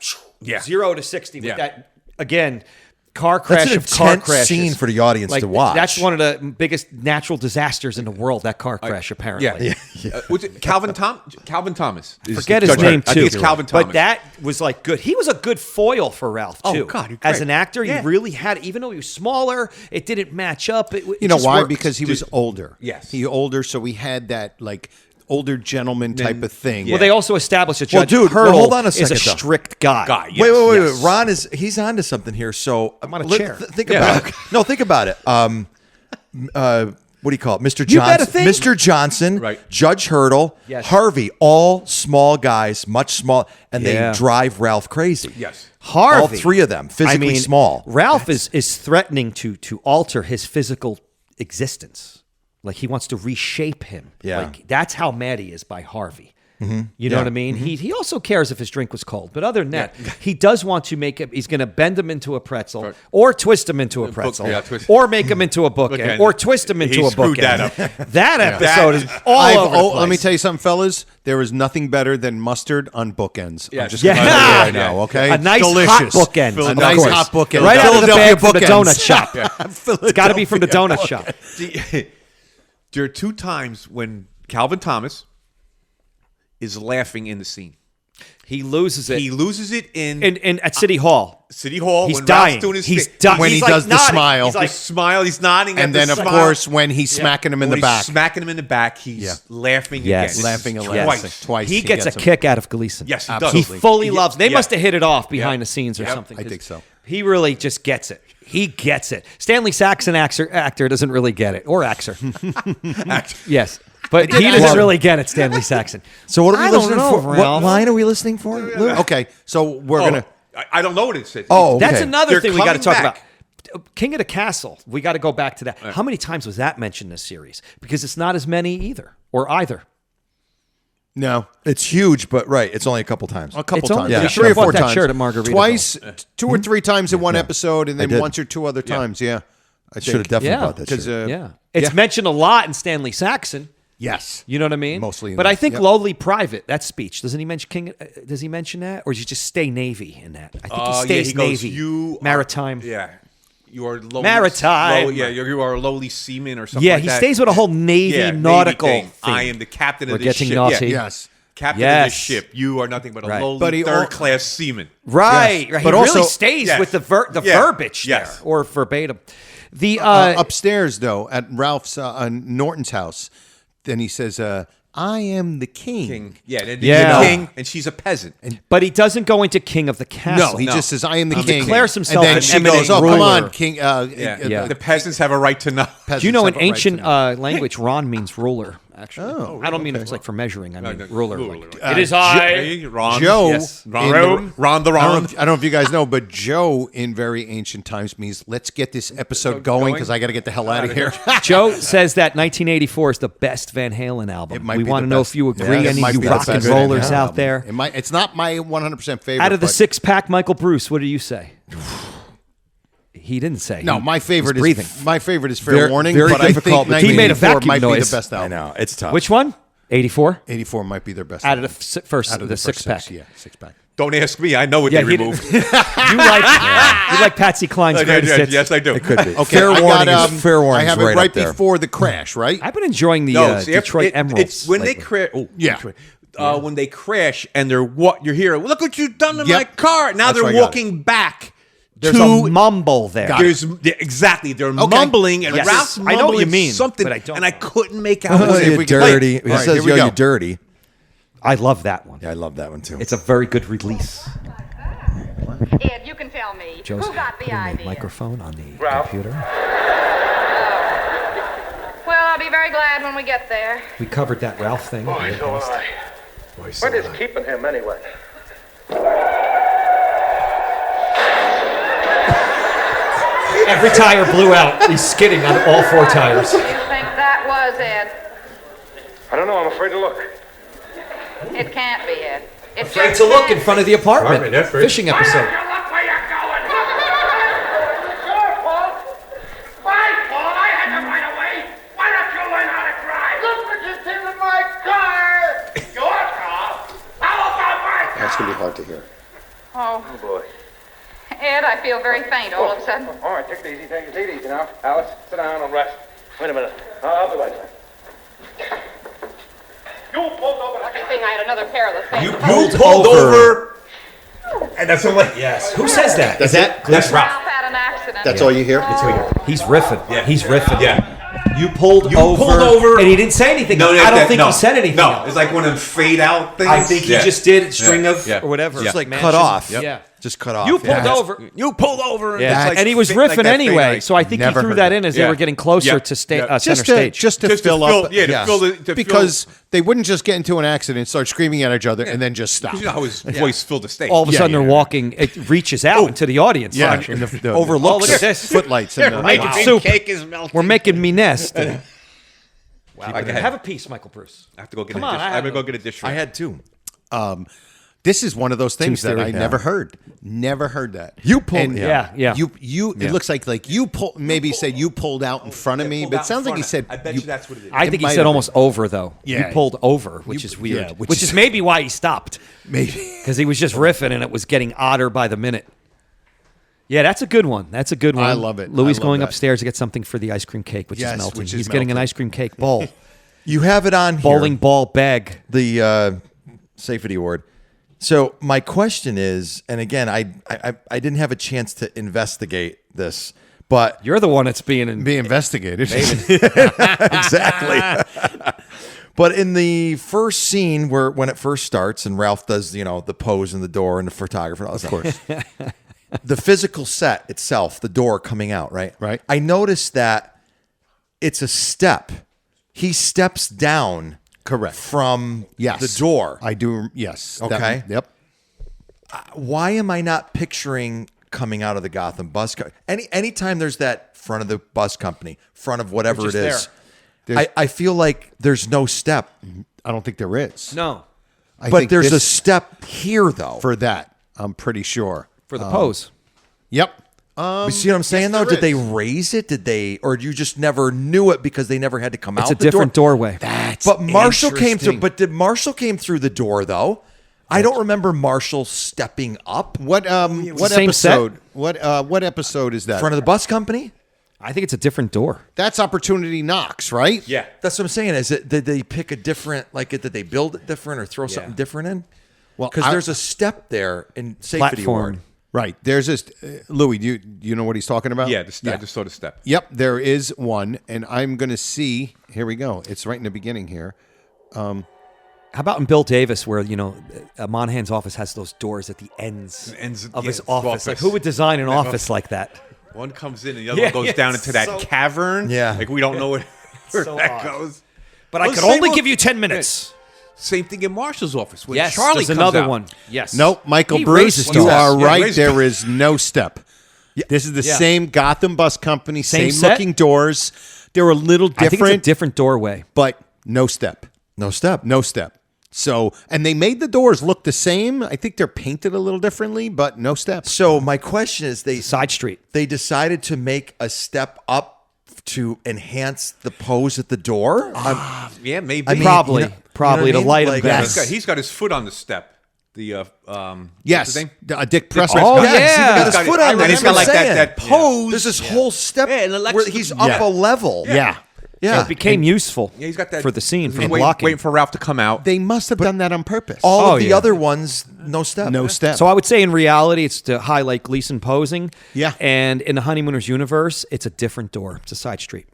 0 to 60 with Yeah. that again. Car crash That's an of car intense crashes. scene for the audience to watch. That's one of the biggest natural disasters in the world. That car crash, apparently. Yeah. What's it? Calvin Thomas. is Forget the his judge. name too. I think it's Calvin Thomas. But that was like good. He was a good foil for Ralph too. Oh, God, you're as great. an actor, Yeah. he really had. Even though he was smaller, it didn't match up. It You know just why? worked. Because he was older. Yes. He older, so he had that like older gentleman type of thing. Well, they also established that Well, Judge dude, well, Hurdle hold on a is second, a though. strict guy. Guy, Wait, yes. Ron he's on to something here. So I'm on a let- chair. Think about it. No, think about it. what do you call it? Mr. You better Johnson. think. Mr. Johnson, Right. Judge Hurdle, Yes. Harvey, all small guys, much small, and they drive Ralph crazy. Yes. Harvey. All three of them, physically small. Ralph is threatening to alter his physical existence. Like he wants to reshape him. Yeah. Like that's how mad he is by Harvey. You know what I mean? He also cares if his drink was cold. But other than that, he does want to make it. He's going to bend him into a pretzel or twist him into a pretzel or make him into a bookend or twist him into a bookend. That up. That episode is all over the place. Let me tell you something, fellas. There is nothing better than mustard on bookends. Yes. I'm just going to tell you right now, okay? A nice Delicious. hot bookend. A Of nice course. hot bookend. Right out of the bag from the Philadelphia donut shop. It's got to be from the donut shop. There are 2 times when Calvin Thomas is laughing in the scene. He loses it. He loses it in at City Hall. City Hall. He's when dying. Ralph's doing his He's thing. dying. When He's he like does the nodding. smile. He's like, Smile. He's nodding. And at then, the of smile. course, when he's smacking him in When the back. he's smacking him in the back, he's laughing Yes. again. Laughing and Yes. laughing. Twice. He gets a him. kick out of Gleason. Yes, he Absolutely. does. He fully loves. They Yeah. must have hit it off behind the scenes or Yep. something. I think so. He really just gets it. He gets it. Stanley Saxon actor doesn't really get it, or actor. Yes, but he doesn't really get it. Stanley Saxon. So what are we I don't listening know, for? What Ralph. line are we listening for? Lou? Okay, so we're Oh, going to... I don't know what it says. Oh, okay. That's another They're thing we got to coming talk back. about. King of the Castle. We got to go back to that. How many times was that mentioned in this series? Because it's not as many either, or either. No. It's huge, but it's only a couple times. A couple It's times. only- Yeah. you 3 or should've bought 4 that times. shirt at Margaritaville. Twice, 2 or 3 times in one episode, and I then did. once or 2 other times. Yeah. I Should have definitely bought that Because shirt. It's mentioned a lot in Stanley Saxon. yes. You know what I mean? Mostly in But that. I think Yep. lowly private, that speech, doesn't he mention King? Does he mention that? Or does he just stay Navy in that? I think he stays he goes, Navy. "You are- Maritime. You are lowly, Maritime. you are a lowly seaman or something Yeah, like he that. stays with a whole Navy nautical thing. thing. I am the captain We're of this getting ship. naughty. Yeah. Yes. Captain of Yes. this ship. You are nothing but a Right. lowly But he third-class seaman. Right. Yes. Right. But he also- really stays Yes. with the Yeah. verbiage Yes. there, or verbatim. The Upstairs, though, at Ralph's Norton's house, then he says, I am the king. King. Yeah, and Yeah. he's a king, and she's a peasant. but he doesn't go into King of the Castle. No, he just says, I am the He king. declares himself and then an she eminent goes, oh, ruler. come on, king. Yeah. The peasants have a right to know. Do you know in peasants have a right ancient to know. language, Ron means ruler? Actually, I don't mean it's like for measuring. I mean no, ruler. ruler. Like, it is I. Ron. Joe, Yes. Ron. in the- Ron the I Ron. don't know if you guys know, but Joe in very ancient times means let's get this episode going because I got to get the hell out of here. Joe says that 1984 is the best Van Halen album. It might We be want the to know best. if you agree. Yeah, it Any might of be you the rock and best rollers Van Halen out there? It's not my 100% favorite. Out of the but- 6-pack, Michael Bruce, what do you say? He didn't say. No, He my favorite was breathing. is my favorite is Fair Warning, very but I difficult, think but he made a 1984 vacuum might be noise. the best I album. know. It's tough. Which one? 84? 84 might be their best Out of album. the first, Out of the first 6-pack. six, yeah, 6-pack. Don't ask me. I know what Yeah, they he removed. you like Patsy Cline's greatest hits. Yes, I do. It could be. Okay, Fair I warning got, is fair warning. I have is it right, right up there. before the crash, right? I've been enjoying the No, see, Detroit Emeralds. It's when they lately. crash. Oh, Yeah. Detroit. When they crash and they're you're hearing, look what you've done to my Yep. car. Now That's they're where I got walking back. There's a mumble there. Exactly. They're mumbling, and Yes. Ralph's I know what you mumbling mean, something, but I don't and I know. couldn't make out Oh, what you it dirty. All He right, says, here we yo, go. you dirty. I love that one. Yeah, I love that one too. It's a very good release. Ed, you can tell me. Joe's Who got the putting the idea? microphone on the Ralph. computer. Well, I'll be very glad when we get there. We covered that Ralph thing. Boy, so am I. What is keeping him anyway? Every tire blew out. He's skidding on all 4 tires. You think that was Ed? I don't know. I'm afraid to look. It can't be Ed. It Afraid just to look can't in front of the apartment. Apartment, that's right. Fishing episode. look where you're going? It's your fault. My fault. I had the right of way. Why don't you learn how to drive? Look what you did to my car. Your car? How about my car? That's going to be hard to hear. Oh, Oh, boy. Ed, I feel very faint all of a sudden. All right, take it easy. Take it easy now. Alice, sit down and rest. Wait a minute. I'll be right back. You pulled over like I think I had another pair of the things. You pulled over, and that's all. Yes. Who says that? That's it? That's Ralph. Ralph had an accident. That's all you hear? He's riffing. Yeah. He's riffing. Yeah. You pulled over, and he didn't say anything. I don't think he said anything. No, it's like one of them fade out things. I think he just did string of Yeah. or whatever. Yeah. It's like Matches. cut off. Yeah. Just cut off. You pulled over. You pulled over. Yeah. It's like and he was fit riffing like that anyway, thing, like- so I think he Never threw heard that that. in as they were getting closer to center stage. Just to Just fill up. to fill the because they wouldn't just get into an accident, start screaming at each other, and then just stop. You know how his voice filled the stage. All of a sudden, they're walking. It reaches out into the audience. Yeah, function. and the Overlooks. Oh, look at this. Footlights. And We're making wow. soup. Cake is melting. We're making me nest. Wow. Go ahead. Have a piece, Michael Bruce. I have to go get Come a on, dish. I I'm have gonna go get a dish. I had 2. This is one of those things that I theory. never heard. Never heard that. You pulled- And yeah. You. It looks like you pulled. Maybe he said you pulled out in front of me, but it sounds like he said. I bet you that's what it is. I think he might said have almost over though. Yeah. He pulled over, which is weird. yeah, which is maybe why he stopped. Maybe. Because he was just riffing and it was getting odder by the minute. Yeah, that's a good one. That's a good one. I love it. Louis I love going that. upstairs to get something for the ice cream cake, which Yes, is melting. which is He's getting an melting. ice cream cake bowl. You have it on here. Bowling ball bag. The safety award. So my question is, and again, I didn't have a chance to investigate this, but You're the one that's being Be investigated. exactly. But in the first scene when it first starts and Ralph does, the pose in the door and the photographer, of course, the physical set itself, the door coming out, right? Right. I noticed that it's a step. He steps down. Correct. From Yes. the door. I do. Yes. Okay. Yep. Why am I not picturing coming out of the Gotham bus? Anytime there's that front of the bus company, front of whatever it is, I feel like there's no step. I don't think there is. No. I But think there's a this- step here, though. for that. I'm pretty sure. For the pose. Yep. You see what I'm saying, though? Did they raise it? Or you just never knew it because they never had to come out It's a the door? different doorway. But Marshall came through. interesting. But did Marshall came through the door, though? I don't remember Marshall stepping up. What Same set? episode? What episode is that? Front of the bus company? I think it's a different door. That's Opportunity Knocks, right? Yeah. That's what I'm saying. Did they pick a different, did they build it different or throw something different in? Well, Because there's a step there in safety award. Platform. Right. There's this. Louis, do you know what he's talking about? Yeah, I just saw the step. Yep. There is one, and I'm going to see. Here we go. It's right in the beginning here. How about in Bill Davis, where Monahan's office has those doors at the ends, of his office? Like, who would design an office like that? One comes in and the other one goes down into that cavern. Yeah. Like we don't know where so that odd. goes. But I Well, could same only old- give you 10 minutes. Same thing in Marshall's office. When Yes, Charlie there's comes another out. one. Yes. Nope, Michael He Bruce, raises you doors. are Yeah, right. raises There doors. is no step. This is the Yeah. same Gotham Bus Company, Same same set? looking doors. They're a little I think it's a different, different doorway. but no step. No step. No step. So, and they made the doors look the same. I think they're painted a little differently, but no steps. So my question is, Side street. they decided to make a step up to enhance the pose at the door. Yeah, maybe. I mean, Probably. you know Probably what I to mean? light him Like, better. He's got his foot on the step. The Yes, what's his name? Dick Prescott. Oh, Yes, yeah. he got his foot on there. And he's got like that pose. There's this whole step Yeah, and where he's up a level. Yeah. Yeah. It became useful Yeah, he's got that for the scene, for the waiting, blocking. waiting for Ralph to come out. They must have done that on purpose. All Oh, of the yeah. other ones, no step. no step. So I would say in reality, it's to highlight Gleason posing. Yeah. And in the Honeymooners universe, it's a different door. It's a side street.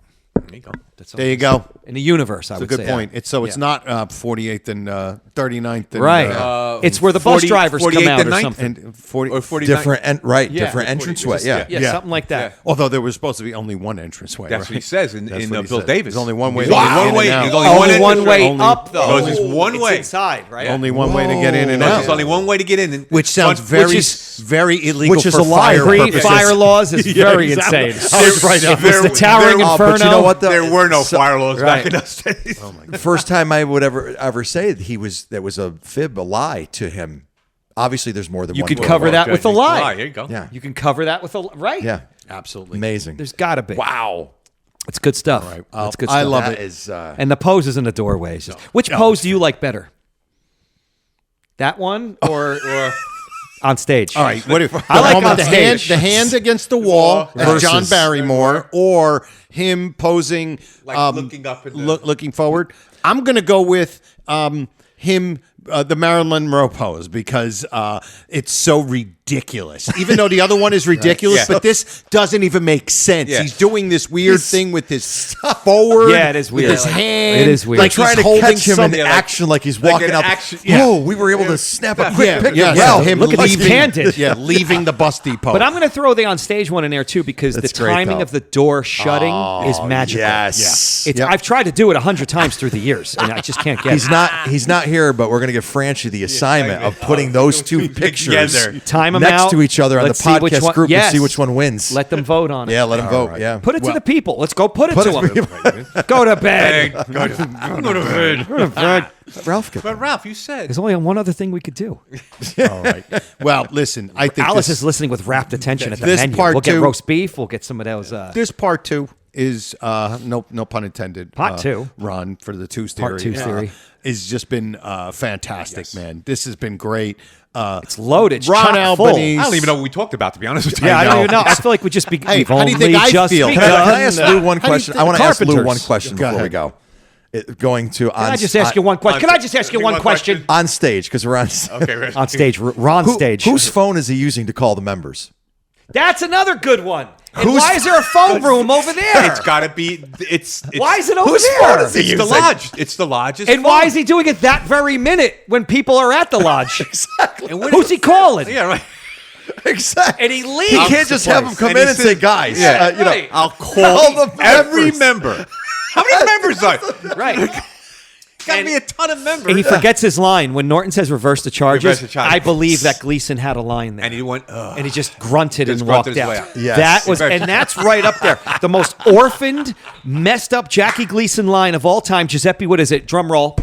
There you go. That's all there you I'm saying. go. In the universe, I That's a would good say. point. It's it's not 48th and 39th. And, Right. It's where the bus 40 drivers come 48th out and or 9th. something. and 40. Or 49. Different, different entranceway. Yeah. Yeah, something like that. Although there was supposed to be only one entranceway. That's right? what he says in That's in what he Bill said. Davis. There's only one way. There's to only get one in way. and out. There's only Only one one way Only- up, though. There's just one It's way. inside, right? Only one way to get in and There's out. only one way to get in. Which sounds very illegal. which is for a lie. fire Green purposes. fire laws is very exactly. insane. I was right up. It's the Towering Oh, Inferno. but you know what? There were no fire laws Right. back in those days. The first time I would ever say that was a fib, a lie to him. Obviously, there's more than You one. could way. cover that with a lie. Here you go. Yeah. You can cover that with a right. Yeah. Absolutely. Amazing. There's got to be. Wow. It's good stuff. right. That's good I stuff. love That it. is, And the poses in the doorways. Which pose do you like better? That one or on stage? All right. What if I like moment, on stage. the hand against the wall as Versus- John Barrymore, or him posing, Like looking up at the- looking forward. I'm going to go with him, the Marilyn Monroe pose, because it's so ridiculous. ridiculous. Even though the other one is ridiculous, but this doesn't even make sense. Yeah. He's doing this weird thing with his forward. Yeah, it is weird. With his hand. It is weird. Like trying he's to catch him something. in action like he's walking up. Whoa, we were able to snap a quick picture. Yeah, him look at these leaving, candid. leaving the bus depot. But I'm going to throw the on stage one in there too because That's the great, timing though. of the door shutting is magical. Yes. It's, I've tried to do it 100 times through the years, and I just can't get it. He's not here, but we're going to give Franchi the assignment of putting those two pictures Time them next out. to each other on Let's the see which podcast one- group yes. and see which one wins. Let them vote on it. Yeah, let them vote. Yeah. Put it to the people. Let's go put it to them. Go to bed. Go to bed. Ralph, But Ralph, you said There's only one other thing we could do. All right. Well, listen, I think Alice this, is listening with rapt attention at the this menu. part We'll get two- roast beef. We'll get some of those. this part 2 is no pun intended. Part 2. Ron for the twos Part theory. 2 theory. Has just been fantastic, man. This has been great. It's loaded. It's Ron chock full. Albanese. I don't even know what we talked about, to be honest with you. Yeah, I don't even know. I feel like we just be. Hey, we've how do you only think I just feel? Can begun. I ask Lou one How do you question? think- I want to ask Lou Carpenters. one question Go before we ahead. go. Going to Can I just ask you one question? Can I just ask you one question? on stage because we're on. Okay, right. On stage, Ron stage. Whose phone is he using to call the members? That's another good one. And why is there a phone room over there? It's got to be. It's Why is it over Whose there? phone is he It's the using? lodge. It's the lodge's And phone. why is he doing it that very minute when people are at the lodge? Exactly. And when Who's he calling? Yeah, right. Exactly. And he leaves. He can't just have him come And in he and says- say, "Guys, Yeah, you know, right. I'll Call call the every members. member. How many members are? Right. Got to And- be a ton of members. And he forgets his line when Norton says reverse the charges. Reverse the charges. I believe that Gleason had a line there. And he went. Ugh. And he just grunted Just and grunted walked his out. way out. Yes. That was, and that's right up there. The most orphaned, messed up Jackie Gleason line of all time. Giuseppe, what is it? Drum roll.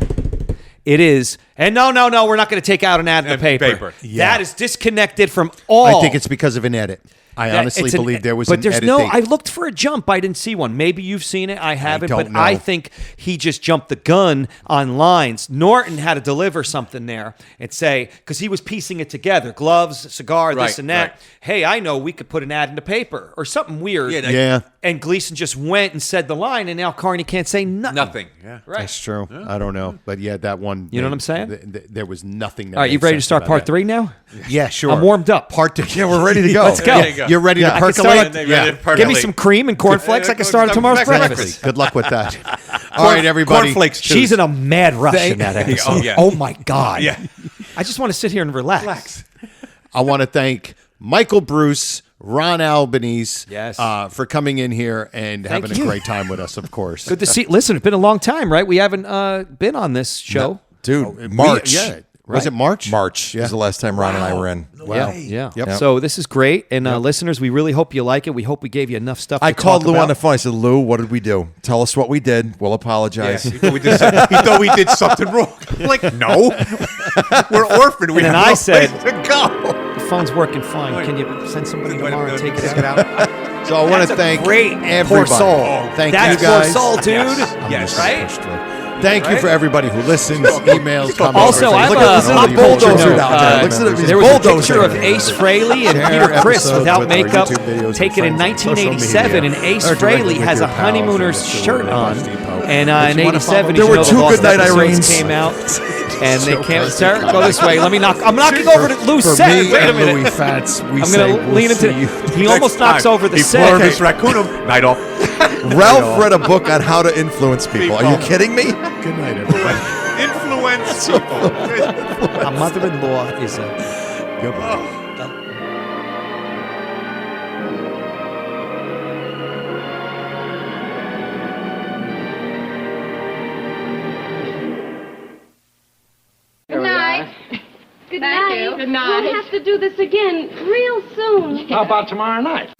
It is. And no, we're not going to take out an ad in the paper. That is disconnected from all. I think it's because of an edit. I That- honestly it's an- believe there was but an there's edit. no. they- I looked for a jump. I didn't see one. Maybe you've seen it. I haven't. don't But know. I think he just jumped the gun on lines. Norton had to deliver something there and say, because he was piecing it together, gloves, cigar, this Right, and that. right. Hey, I know we could put an ad in the paper or something weird. Yeah. And Gleason just went and said the line, and now Carney can't say nothing. Nothing. Yeah. Right. That's true. I don't know. But yeah, that one. You know what I'm saying? There was nothing. That All right, you made ready to sense start about part that. 3 now? Yeah, sure. I'm warmed up. Part 2. yeah, we're ready to go. Let's go. Yeah, You're ready to I can start percolate? like- Give me some cream and cornflakes. I can start tomorrow's breakfast. Good luck with that. All right, everybody. Cornflakes. Too. She's in a mad rush in that episode. Oh, yeah. Oh my God. Yeah. I just want to sit here and relax. I want to thank Michael Bruce, Ron Albanese, Yes. for coming in here and having you. a great time with us, of course. Good to see. Listen, it's been a long time, right? We haven't been on this show. Dude, March. Yeah. Was it March? March was the last time Ron and I were in. Wow. Yeah. Yep. So this is great. And listeners, we really hope you like it. We hope we gave you enough stuff I to called talk Lou about. on the phone. I said, "Lou, what did we do? Tell us what we did. We'll apologize." He thought we did something wrong. I'm like, no, we're orphaned. We And then have I no said- place to go. The phone's working fine. Can you send somebody tomorrow and take it out? So I want That's to a thank great everybody. Poor soul. Thank That's you guys. Poor soul, dude. Yes. Right? Thank you for everybody who listens, emails, comments. Also, I'm Look at a the bulldozer bulldozer note. down there. Listen to these There was a bulldozers. picture of Ace Frehley and Share Peter Criss episodes without with our makeup, YouTube videos and taken in friends on social 1987, and media. Ace Or directly Frehley with has your a pals Honeymooners from the shirt store on. Bus Depot. And If in you wanna follow 87, There you were know, two the Lost Goodnight episodes Irenes. came out. And they came, sir, go this way. Let me knock. I'm knocking over the loose For set. me Wait a and minute. Louis Fats, we I'm say going to we'll lean into see you. He almost knocks over the set. Before Miss Raccoonum, night off. Ralph read a book on how to influence people. Are you kidding me? Good night, everybody. Influence people. A mother-in-law is a... Goodbye. Good night. Good Thank night. you. Good night. We'll have to do this again real soon. How about tomorrow night?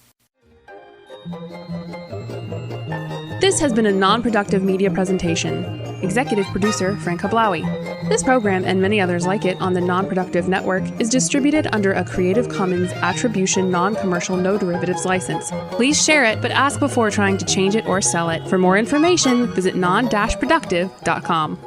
This has been a non-productive media presentation. Executive producer Frank Hablawi. This program and many others like it on the Non-Productive Network is distributed under a Creative Commons Attribution Non-Commercial No Derivatives license. Please share it, but ask before trying to change it or sell it. For more information, visit non-productive.com.